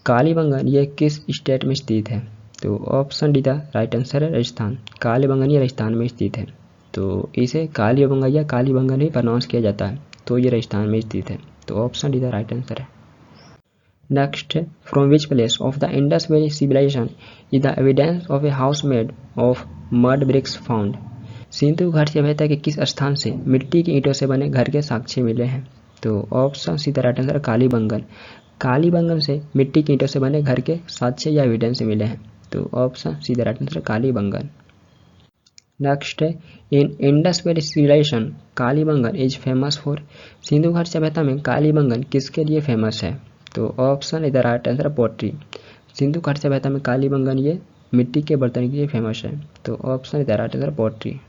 Kalibangan ये किस स्टेट में स्थित है। तो option D the right answer है राजस्थान। कालीबंगन ये राजस्थान में स्थित है। तो इसे कालीबंगन या कालीबंगन ही प्रोनाउंस किया जाता है। तो ये राजस्थान में स्थित है। तो option D the right answer है। नेक्स्ट है from which place of the Indus valley civilisation is the evidence of a house made of mud bricks found. Sindhu घाटी सभ्यता के किस स्थान से मिट्टी की ईंटों से बने घर के साक्ष्य मिले हैं। तो option C the right answer Kalibangan. Kalibangan से मिट्टी की ईंटों से बने घर के साक्ष्य या एविडेंस मिले हैं। तो option C the right answer Kalibangan. Next है in Indus valley civilization Kalibangan is famous for. Sindhu घाटी सभ्यता में कालीबंगन किसके लिए फेमस है। तो option is the right answer pottery. Sindhu घाटी सभ्यता में कालीबंगन ये मिट्टी के बर्तन के लिए फेमस है। तो option is the right answer pottery.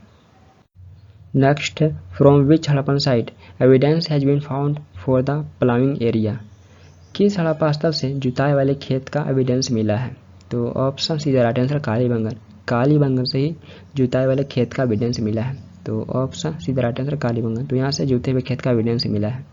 Next है from which Harappan site evidence has been found for the ploughing area. किस हड़प्पा स्थल से जुताई वाले खेत का एविडेंस मिला है। तो option C the right answer Kalibangan. Kalibangan से ही जुताई वाले खेत का एविडेंस मिला है। तो option C the right answer Kalibangan. तो यहाँ से जुते हुए खेत का एविडेंस मिला है।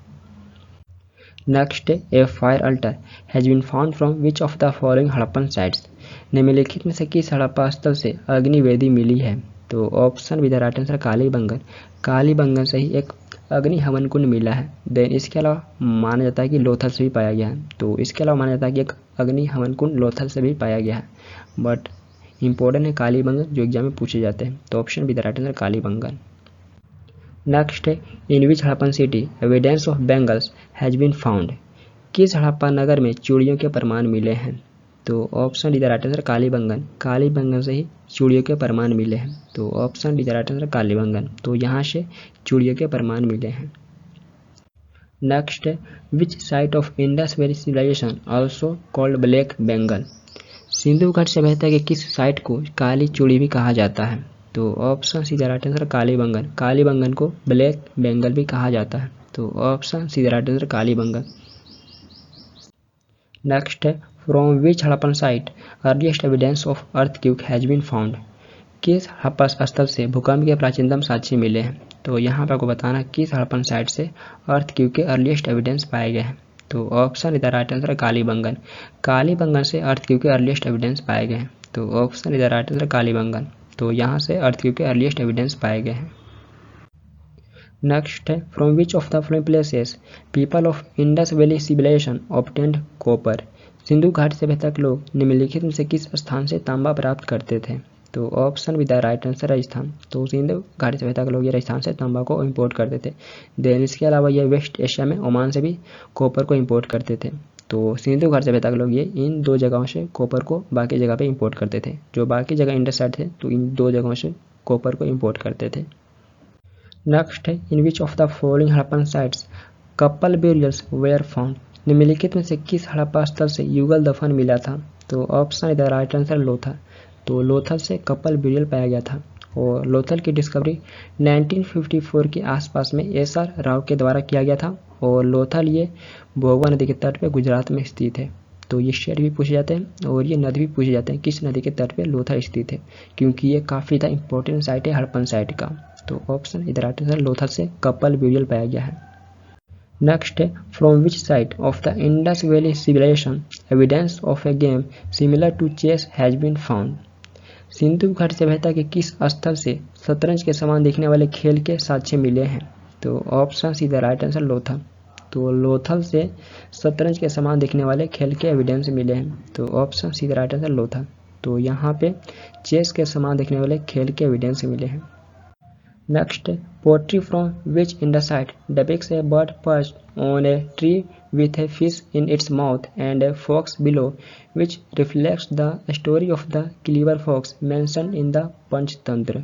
Next a fire altar has been found from which of the following Harappan sites. निम्नलिखित में से किस हड़प्पा स्थल से अग्निवेदी मिली है। तो option B the right answer Kalibangan. Kalibangan से ही एक अग्नि हवन कुंड मिला है। देन इसके अलावा माना जाता है कि लोथल से भी पाया गया है। तो इसके अलावा माना जाता है कि एक अग्नि हवन कुंड लोथल से भी पाया गया है। बट इंपॉर्टेंट है कालीबंगन जो एग्जाम में पूछे जाते हैं। तो option B the right answer Kalibangan. Next है in which Harappan city evidence of bangles has been found. किस हड़प्पा नगर में चूड़ियों के प्रमाण मिले हैं। तो option D the right answer Kalibangan. Kalibangan से ही चूड़ियों के प्रमाण मिले हैं। तो option D the right answer Kalibangan. तो यहाँ से चूड़ियों के प्रमाण मिले हैं। नेक्स्ट है which site of Indus valley civilisation also called black bangle. Sindhu घाटी सभ्यता के किस साइट को काली चूड़ी भी कहा जाता है। तो option C the right answer Kalibangan. Kalibangan को ब्लैक बेंगल भी कहा जाता है। तो option C the right answer Kalibangan. Next है from which Harappan site earliest evidence of earthquake has been found. किस हड़प्पा स्थल से भूकंप के प्राचीनतम साक्ष्य मिले हैं। तो यहाँ पर आपको बताना किस हड़प्पन साइट से अर्थक्वेक के अर्लीस्ट एविडेंस पाए गए हैं। तो option is the right answer Kalibangan. Kalibangan से अर्थक्वेक के अर्लीस्ट एविडेंस पाए गए हैं। तो option is the right answer Kalibangan. तो यहाँ से अर्थक्वेक के अर्लीस्ट एविडेंस पाए गए हैं। नेक्स्ट है from which of the following places people of Indus valley civilisation obtained copper. Sindhu घाटी सभ्यता के लोग निम्नलिखित में से किस स्थान से तांबा प्राप्त करते थे। तो option with the right answer Rajasthan. तो सिंधु घाटी सभ्यता के लोग ये राजस्थान से तांबा को इम्पोर्ट करते थे। देन इसके अलावा ये वेस्ट एशिया में ओमान से भी कॉपर को इम्पोर्ट करते थे। तो सिंधु घाटी सभ्यता के लोग ये इन दो जगहों से कॉपर को बाकी जगह पे इंपोर्ट करते थे। जो बाकी जगह इंडस साइड थे तो इन दो जगहों से कॉपर को इंपोर्ट करते थे। नेक्स्ट है in which of the following Harappan sites couple burials were found. निम्नलिखित में से किस हड़प्पा स्थल से युगल दफन मिला था। तो option the right answer Lothal. तो लोथल से कपल ब्यूरियल पाया गया था और लोथल की डिस्कवरी 1954 के आसपास में एस.आर. राव के द्वारा किया गया था और लोथल ये भोगवा नदी के तट पे गुजरात में स्थित है। तो ये शहर भी पूछे जाते हैं और ये नदी भी पूछे जाते हैं किस नदी के तट पे लोथल स्थित है, क्योंकि ये काफ़ी ज़्यादा इंपॉर्टेंट साइट है हड़प्पन साइट का। तो ऑप्शन इधर राइट आंसर लोथल से कपल ब्यूरियल पाया गया है। नेक्स्ट है from which site of the Indus valley civilisation evidence of a game similar to chess has been found. Sindhu घाटी सभ्यता के किस स्थल से शतरंज के समान दिखने वाले खेल के साक्ष्य मिले हैं। तो option C the right answer Lothal. तो लोथल से शतरंज के समान दिखने वाले खेल के एविडेंस मिले हैं। तो option C the right answer Lothal. तो यहाँ पे चेस के समान दिखने वाले खेल के एविडेंस मिले हैं। Next pottery from which Indus site depicts a bird perched on a tree with a fish in its mouth and a fox below, which reflects the story of the clever fox mentioned in the Panchatantra.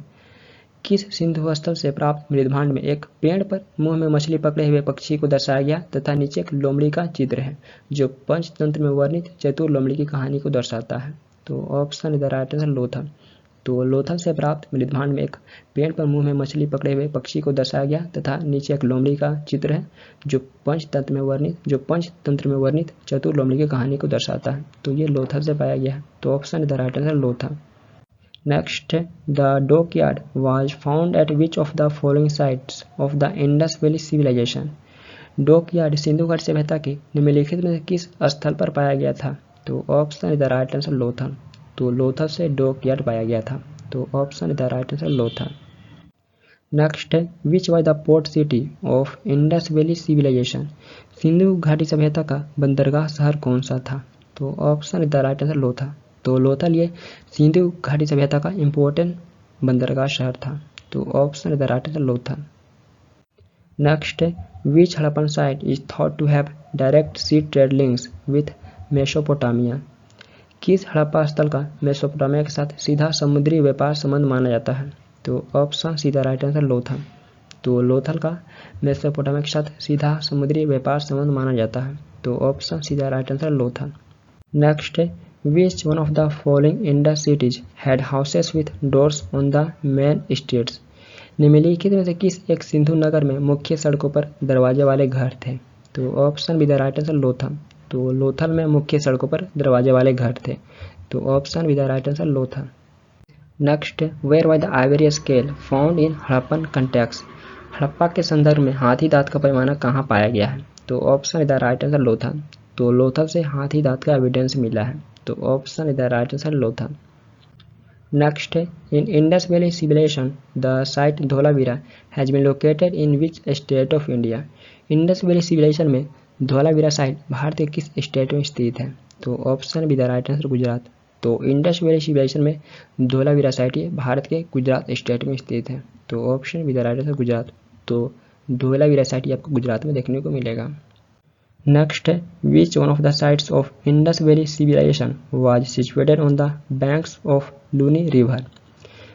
किस सिंधु स्थल से प्राप्त मृदभांड में एक पेड़ पर मुंह में मछली पकड़े हुए पक्षी को दर्शाया गया तथा नीचे एक लोमड़ी का चित्र है जो पंचतंत्र में वर्णित चतुर लोमड़ी की कहानी को दर्शाता है। तो option the right answer Lothal. तो लोथल से प्राप्त मृदभांड में एक पेड़ पर मुंह में मछली पकड़े हुए पक्षी को दर्शाया गया तथा नीचे एक लोमड़ी का चित्र है जो पंचतंत्र में वर्णित चतुर लोमड़ी की कहानी को दर्शाता है। तो ये लोथल से पाया गया है। तो option the right answer Lothal. Next the dockyard was found at which of the following sites of the Indus valley civilisation. Dockyard Sindhu घाटी सभ्यता के निम्नलिखित में किस स्थल पर पाया गया था। तो option the right answer Lothal. तो लोथल से डॉकयार्ड पाया गया था। तो option the right answer Lothal. Next है which was the port city of Indus valley civilisation. Sindhu घाटी सभ्यता का बंदरगाह शहर कौन सा था। तो option the right answer Lothal. तो लोथल ये सिंधु घाटी सभ्यता का इम्पोर्टेंट बंदरगाह शहर था। तो option the right answer Lothal. Next है which Harappan site is thought to have direct sea trade links with Mesopotamia. किस हड़प्पा स्थल का मेसोपोटामिया के साथ सीधा समुद्री व्यापार संबंध माना जाता है। तो ऑप्शन सीधा राइट आंसर लोथल। तो लोथल का मेसोपोटामिया के साथ सीधा समुद्री व्यापार संबंध माना जाता है। तो ऑप्शन सीधा राइट आंसर लोथल। नेक्स्ट है विच one of the following Indus cities had houses with doors on the main streets. निम्नलिखित में से किस एक सिंधु नगर में मुख्य सड़कों पर दरवाजे वाले घर थे। तो option with the right answer Lothal. तो लोथल में मुख्य सड़कों पर दरवाजे वाले घर थे। तो option with the right answer Lothal. Next where was the ivory scale found in Harappan context. Harappa के संदर्भ में हाथी दांत का पैमाना कहाँ पाया गया है। तो option with the right answer Lothal. तो लोथल से हाथी दांत का एविडेंस मिला है। तो option with the right answer Lothal. Next in Indus valley civilisation the site Dholavira has been located in which state of India. Indus valley civilisation में धोलावीरा साइट भारत के किस स्टेट में स्थित है। तो option with the right answer Gujarat. तो इंडस वैली सिविलाइजेशन में Dholavira site ये भारत के गुजरात स्टेट में स्थित है। तो option with the right answer Gujarat. तो धोलावीरा साइट ये आपको गुजरात में देखने को मिलेगा। Next which one of the sites of Indus valley civilisation was situated on the banks of Luni river.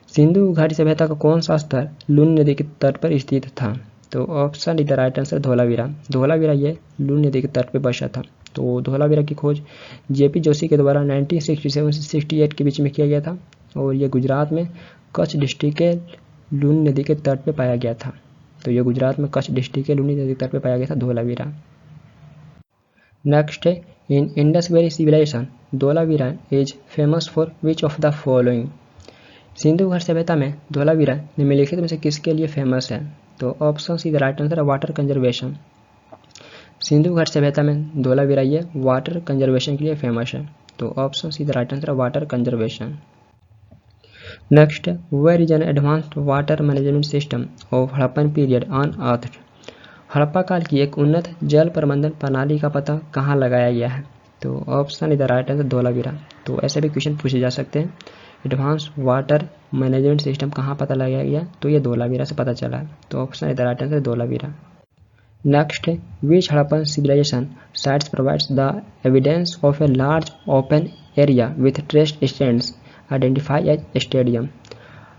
Sindhu घाटी सभ्यता का कौन सा स्थल लूनी नदी के तट पर स्थित था। तो option the right answer Dholavira. Dholavira ये लूनी नदी के तट पर बसा था। तो धोलावीरा की खोज जेपी जोशी के द्वारा 1967 से 68 के बीच में किया गया था और ये गुजरात में कच्छ डिस्ट्रिक्ट के लूनी नदी के तट पर पाया गया था। तो ये गुजरात में कच्छ डिस्ट्रिक्ट के लूनी नदी के तट पर पाया गया था Dholavira. Next in Indus valley civilization Dholavira is famous for which of the following. Sindhu घाटी सभ्यता में धोलावीरा निम्नलिखित में से किसके लिए फेमस है। तो option C the right answer water conservation. Sindhu घाटी सभ्यता में धोलावीरा ये वाटर कंजर्वेशन के लिए फेमस है। तो option C the right answer water conservation. Next, where is an advanced water management system of Harappan period unearthed. Harappa काल की एक उन्नत जल प्रबंधन प्रणाली का पता कहाँ लगाया गया है? तो ऑप्शन इधर राइट आंसर धोलावीरा। तो ऐसे भी क्वेश्चन पूछे जा सकते हैं। एडवांस वाटर मैनेजमेंट सिस्टम कहाँ पता लगाया गया? तो ये धोलावीरा से पता चला है। तो ऑप्शन इधर right answer Dholavira. Next, which Harappan civilization sites provides the evidence of a large open area with terraced stands identify as stadium.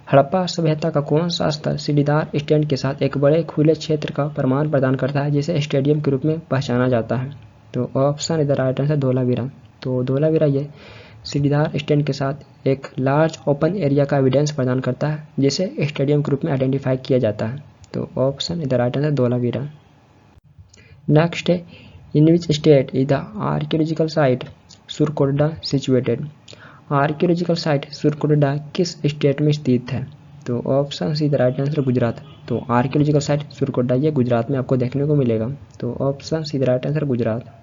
Harappa सभ्यता का कौन सा स्थल सीढ़ीदार स्टैंड के साथ एक बड़े खुले क्षेत्र का प्रमाण प्रदान करता है जिसे स्टेडियम के रूप में पहचाना जाता है? तो ऑप्शन इधर राइट आंसर धोलावीरा। तो धोलावीरा ये सीढ़ीदार स्टैंड के साथ एक लार्ज ओपन एरिया का एविडेंस प्रदान करता है जिसे स्टेडियम के रूप में आइडेंटिफाई किया जाता है। तो ऑप्शन इधर right answer Dholavira. Next, in which state is the archaeological site Surkotada situated. Archaeological site Surkotada किस स्टेट में स्थित है? तो option C the right answer Gujarat. तो आर्कियोलॉजिकल साइट सुरकोटडा ये गुजरात में आपको देखने को मिलेगा। तो option C the right answer Gujarat.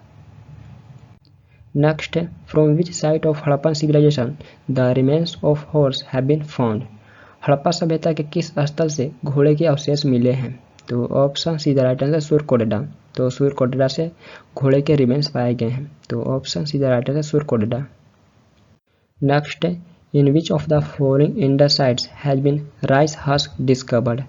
Next, from which site of Harappan civilization the remains of horse have been found. Harappa सभ्यता के किस स्थल से घोड़े के अवशेष मिले हैं? तो option C the right answer Surkotada. तो सुरकोटडा से घोड़े के रिमेन्स पाए गए हैं। तो option C the right answer Surkotada. Next, in which of the following Indus sites has been rice husk discovered.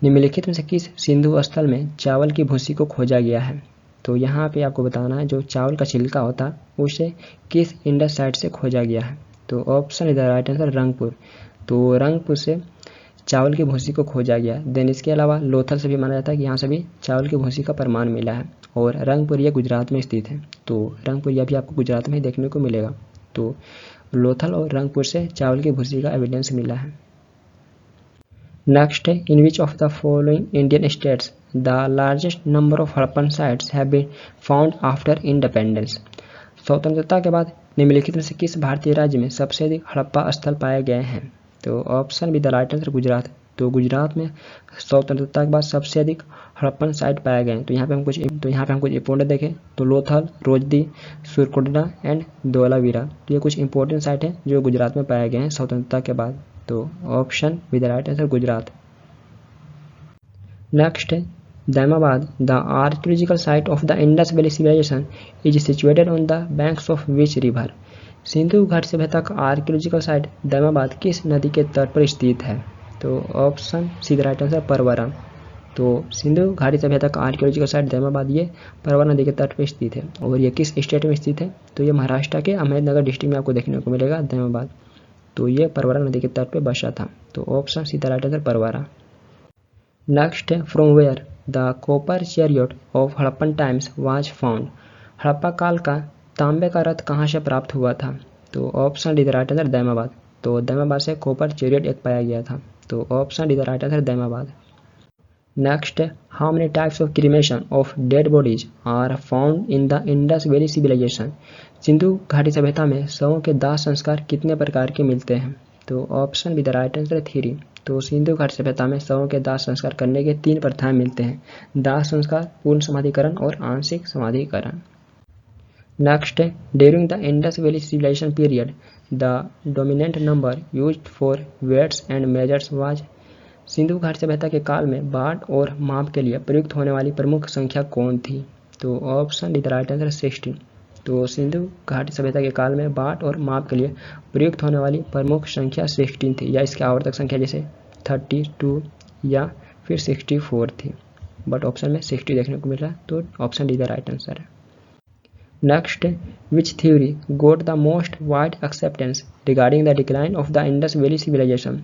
निम्नलिखित में से किस सिंधु स्थल में चावल की भूसी को खोजा गया है? तो यहाँ पे आपको बताना है जो चावल का छिलका होता है उसे किस इंडस साइट से खोजा गया है? तो ऑप्शन इधर राइट आंसर रंगपुर। तो रंगपुर से चावल की भूसी को खोजा गया। देन इसके अलावा लोथल से भी माना जाता है कि यहाँ से भी चावल की भूसी का प्रमाण मिला है और रंगपुर यह गुजरात में स्थित है। तो रंगपुर यह भी आपको गुजरात में देखने को मिलेगा। तो लोथल और रंगपुर से चावल की भूसी का एविडेंस मिला है। Next, in which of the following Indian states the largest number of Harappan sites have been found after independence. स्वतंत्रता के बाद निम्नलिखित में से किस भारतीय राज्य में सबसे अधिक हड़प्पा स्थल पाए गए हैं? तो option B the right answer Gujarat. तो गुजरात में स्वतंत्रता के बाद सबसे अधिक हड़प्पन साइट पाए गए हैं। तो यहाँ पे हम कुछ इंपोर्टेंट देखें तो लोथल, रोजदी, सुरकोटडा एंड धोलावीरा। तो ये कुछ इंपॉर्टेंट साइट हैं जो गुजरात में पाए गए हैं स्वतंत्रता के बाद। तो option B the right answer Gujarat. Next, Daimabad, the archaeological site of the Indus Valley civilization, is situated on the banks of which river? Sindhu घाटी सभ्यता का आर्कियोलॉजिकल साइट दैमाबाद किस नदी के तट पर स्थित है? तो option C the right answer Pravara. तो सिंधु घाटी सभ्यता का आर्कियोलॉजिकल साइट दैमाबाद ये परवरा नदी के तट पर स्थित है और ये किस स्टेट में स्थित है? तो ये महाराष्ट्र के अहमदनगर डिस्ट्रिक्ट में आपको देखने को मिलेगा दैमाबाद। तो ये परवरा नदी के तट पर बसा था। तो option C the right answer Pravara. Next, from where the copper chariot of Harappan times was found. Harappa काल का तांबे का रथ कहाँ से प्राप्त हुआ था? तो option D the right answer Daimabad. तो दैमाबाद से कॉपर चैरियट एक पाया गया था। तो option D the right answer Daimabad. Next, how many types of cremation of dead bodies are found in the Indus valley civilisation. Sindhu घाटी सभ्यता में शवों के दाह संस्कार कितने प्रकार के मिलते हैं? तो option B the right answer 3। तो सिंधु घाटी सभ्यता में शवों के दाह संस्कार करने के 3 प्रथाएं मिलते हैं: दाह संस्कार, पूर्ण समाधिकरण और आंशिक समाधिकरण। Next, during the Indus valley civilization period the dominant number used for weights and measures was. Sindhu घाटी सभ्यता के काल में बाट और माप के लिए प्रयुक्त होने वाली प्रमुख संख्या कौन थी? तो option D the right answer 16। तो सिंधु घाटी सभ्यता के काल में बाट और माप के लिए प्रयुक्त होने वाली प्रमुख संख्या 16 थी, या इसकी आवर्तक संख्या जैसे 32 या फिर 64 थी, बट ऑप्शन में 60 देखने को मिल रहा है। तो option D the right answer है। Next, which theory got the most wide acceptance regarding the decline of the Indus valley civilisation.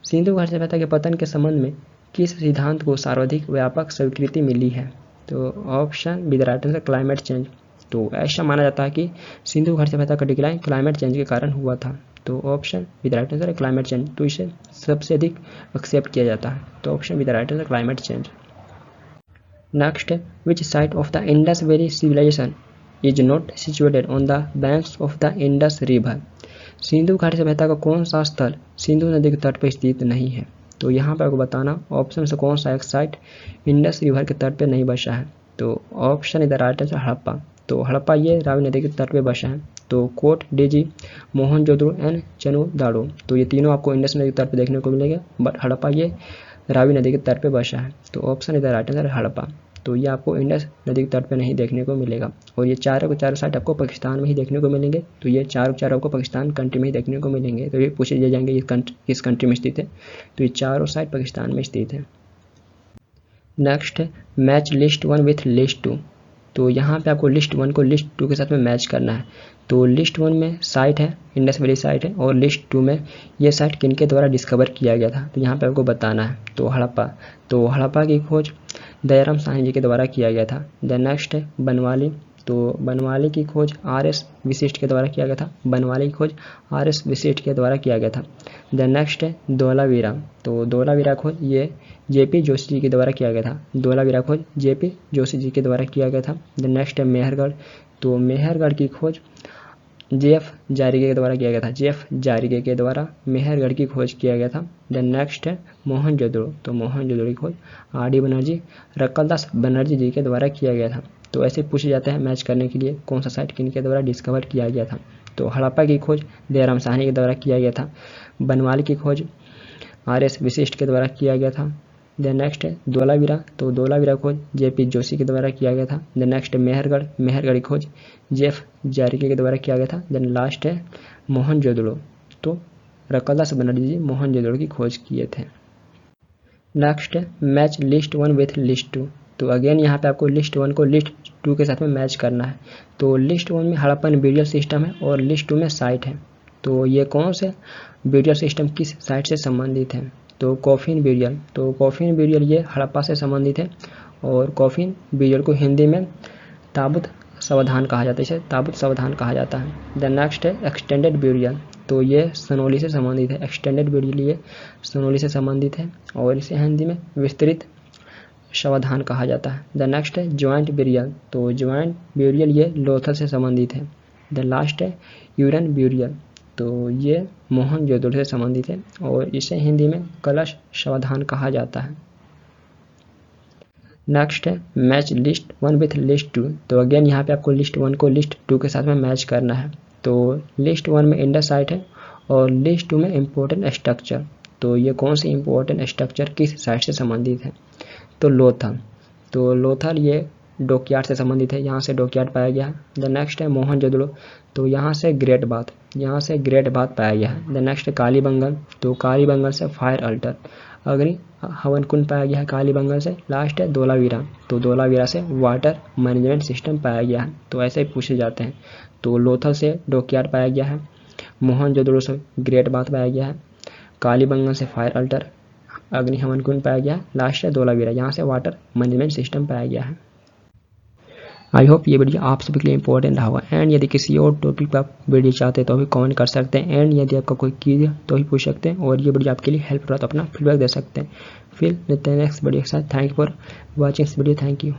Sindhu घाटी सभ्यता के पतन के संबंध में किस सिद्धांत को सर्वाधिक व्यापक स्वीकृति मिली है? तो option B the right answer climate change. तो ऐसा माना जाता है कि सिंधु घाटी सभ्यता का डिक्लाइन क्लाइमेट चेंज के कारण हुआ था। तो option B the right answer है क्लाइमेट चेंज। तो इसे सबसे अधिक एक्सेप्ट किया जाता है। तो option B the right answer climate change. Next, which site of the Indus valley civilisation is not situated on the banks of the Indus river. Sindhu घाटी सभ्यता का कौन सा स्थल सिंधु नदी के तट पर स्थित नहीं है? तो यहाँ पर आपको बताना ऑप्शन से कौन सा एक साइट इंडस रिवर के तट पर नहीं बसा है। तो ऑप्शन इधर राइट आंसर हड़प्पा। तो हड़प्पा ये रावी नदी के तट पर बसा है। तो कोट डिजी, मोहनजोदड़ो एंड चनुदाड़ो, तो ये तीनों आपको इंडस नदी के तट पर देखने को मिलेंगे, बट हड़प्पा ये रावी नदी के तट पे बसा है। तो ऑप्शन इधर राइट आंसर हड़प्पा, तो ये आपको इंडस नदी के तट पे नहीं देखने को मिलेगा। और ये चारों के चारों साइट आपको पाकिस्तान में ही देखने को मिलेंगे, तो ये चारों चारों आपको पाकिस्तान कंट्री में ही देखने को मिलेंगे। तो ये पूछे जाएंगे ये किस कंट्री में स्थित है, तो ये चारों साइट पाकिस्तान में स्थित है। नेक्स्ट है मैच लिस्ट 1 विथ लिस्ट 2, तो यहाँ पे आपको लिस्ट 1 को लिस्ट 2 के साथ में मैच करना है। तो लिस्ट 1 में साइट है इंडस वैली साइट है, और लिस्ट 2 में ये साइट किनके द्वारा डिस्कवर किया गया था, तो यहाँ पे आपको बताना है। तो हड़प्पा, तो हड़प्पा की खोज दयाराम साहनी जी के द्वारा किया गया था। देन नेक्स्ट है बनवाली, तो बनवाली की खोज आर.एस. वशिष्ठ के द्वारा किया गया था। बनवाली की खोज आर.एस. वशिष्ठ के द्वारा किया गया था। देन नेक्स्ट है धौलावीरा, तो धौलावीरा खोज ये जे.पी. जोशी जी के द्वारा किया गया था। धौलावीरा खोज जे.पी. जोशी जी के द्वारा किया गया था। देन नेक्स्ट है मेहरगढ़, तो मेहरगढ़ की खोज जे.एफ. जारिगे के द्वारा किया गया था। जे.एफ. जारिगे के द्वारा मेहरगढ़ की खोज किया गया था। देन नेक्स्ट है मोहनजोदड़ो, तो मोहनजोदड़ो की खोज आर.डी. बनर्जी, रक्कलदास बनर्जी जी के द्वारा किया गया था। तो ऐसे पूछे जाते हैं मैच करने के लिए कौन सा साइट किनके द्वारा डिस्कवर किया गया था। तो हड़प्पा की खोज दयाराम साहनी के द्वारा किया गया था। बनवाली की खोज आर.एस. वशिष्ठ के द्वारा किया गया था। देन नेक्स्ट है धौलावीरा, तो धौलावीरा खोज जे.पी. जोशी के द्वारा किया गया था। देन नेक्स्ट है मेहरगढ़, मेहरगढ़ की खोज जे.एफ. जारिगे के द्वारा किया गया था। देन लास्ट है मोहनजोदड़ो, तो रक्कलदास बनर्जी जी मोहनजोदड़ो की खोज किए थे। नेक्स्ट है मैच लिस्ट 1 विथ लिस्ट 2, तो अगेन यहाँ पे आपको लिस्ट 1 को लिस्ट 2 के साथ में मैच करना है। तो लिस्ट 1 में हड़प्पन ब्यूरियल सिस्टम है और लिस्ट 2 में साइट है। तो ये कौन से ब्यूरियल सिस्टम किस साइट से संबंधित है, तो कॉफिन ब्यूरियल, तो कॉफिन ब्यूरियल ये हड़प्पा से संबंधित है। और कॉफिन ब्यूरियल को हिंदी में ताबूत सावधान कहा जाता है, इसे ताबूत सावधान कहा जाता है। देन नेक्स्ट है एक्सटेंडेड ब्यूरियल, तो ये सनोली से संबंधित है। एक्सटेंडेड ब्यूरियल ये सनोली से संबंधित है और इसे हिंदी में विस्तृत सावधान कहा जाता है। द नेक्स्ट है ज्वाइंट ब्यूरियल, तो ज्वाइंट ब्यूरियल ये लोथल से संबंधित है। द लास्ट है यूरन ब्यूरियल, तो ये मोहनजोदड़ो से संबंधित है और इसे हिंदी में कलश सावधान कहा जाता है। नेक्स्ट है मैच लिस्ट 1 विथ लिस्ट 2, तो अगेन यहाँ पे आपको लिस्ट 1 को लिस्ट 2 के साथ में मैच करना है। तो लिस्ट 1 में इंडस साइट है और लिस्ट 2 में इम्पोर्टेंट स्ट्रक्चर, तो ये कौन सी इम्पोर्टेंट स्ट्रक्चर किस साइट से संबंधित है, तो लोथल, तो लोथल ये डॉकयार्ड से संबंधित है, यहाँ से डॉकयार्ड पाया गया है। द नेक्स्ट है मोहनजोदड़ो, तो यहाँ से ग्रेट बाथ, यहाँ से ग्रेट बाथ पाया गया है। द नेक्स्ट है कालीबंगन, तो कालीबंगन से फायर अल्टर अग्नि हवन कुंड पाया गया है कालीबंगन से। लास्ट है धौलावीरा, तो धौलावीरा से वाटर मैनेजमेंट सिस्टम पाया गया है। तो ऐसे ही पूछे जाते हैं। तो लोथल से डॉकयार्ड पाया गया है, मोहनजोदड़ो से ग्रेट बाथ पाया गया है, कालीबंगन से फायर अल्टर अग्नि हवन कुंड पाया गया है। लास्ट है धौलावीरा, यहाँ से वाटर मैनेजमेंट सिस्टम पाया गया है। आई होप ये वीडियो आप सभी के लिए इंपॉर्टेंट रहा होगा। एंड यदि किसी और टॉपिक पर आप वीडियो चाहते हैं तो भी कमेंट कर सकते हैं। एंड यदि आपका कोई क्विज है तो भी पूछ सकते हैं और ये वीडियो आपके लिए हेल्प रहा तो अपना फीडबैक दे सकते हैं। फिर मिलते हैं नेक्स्ट वीडियो के साथ। Thank you for watching this video. Thank you.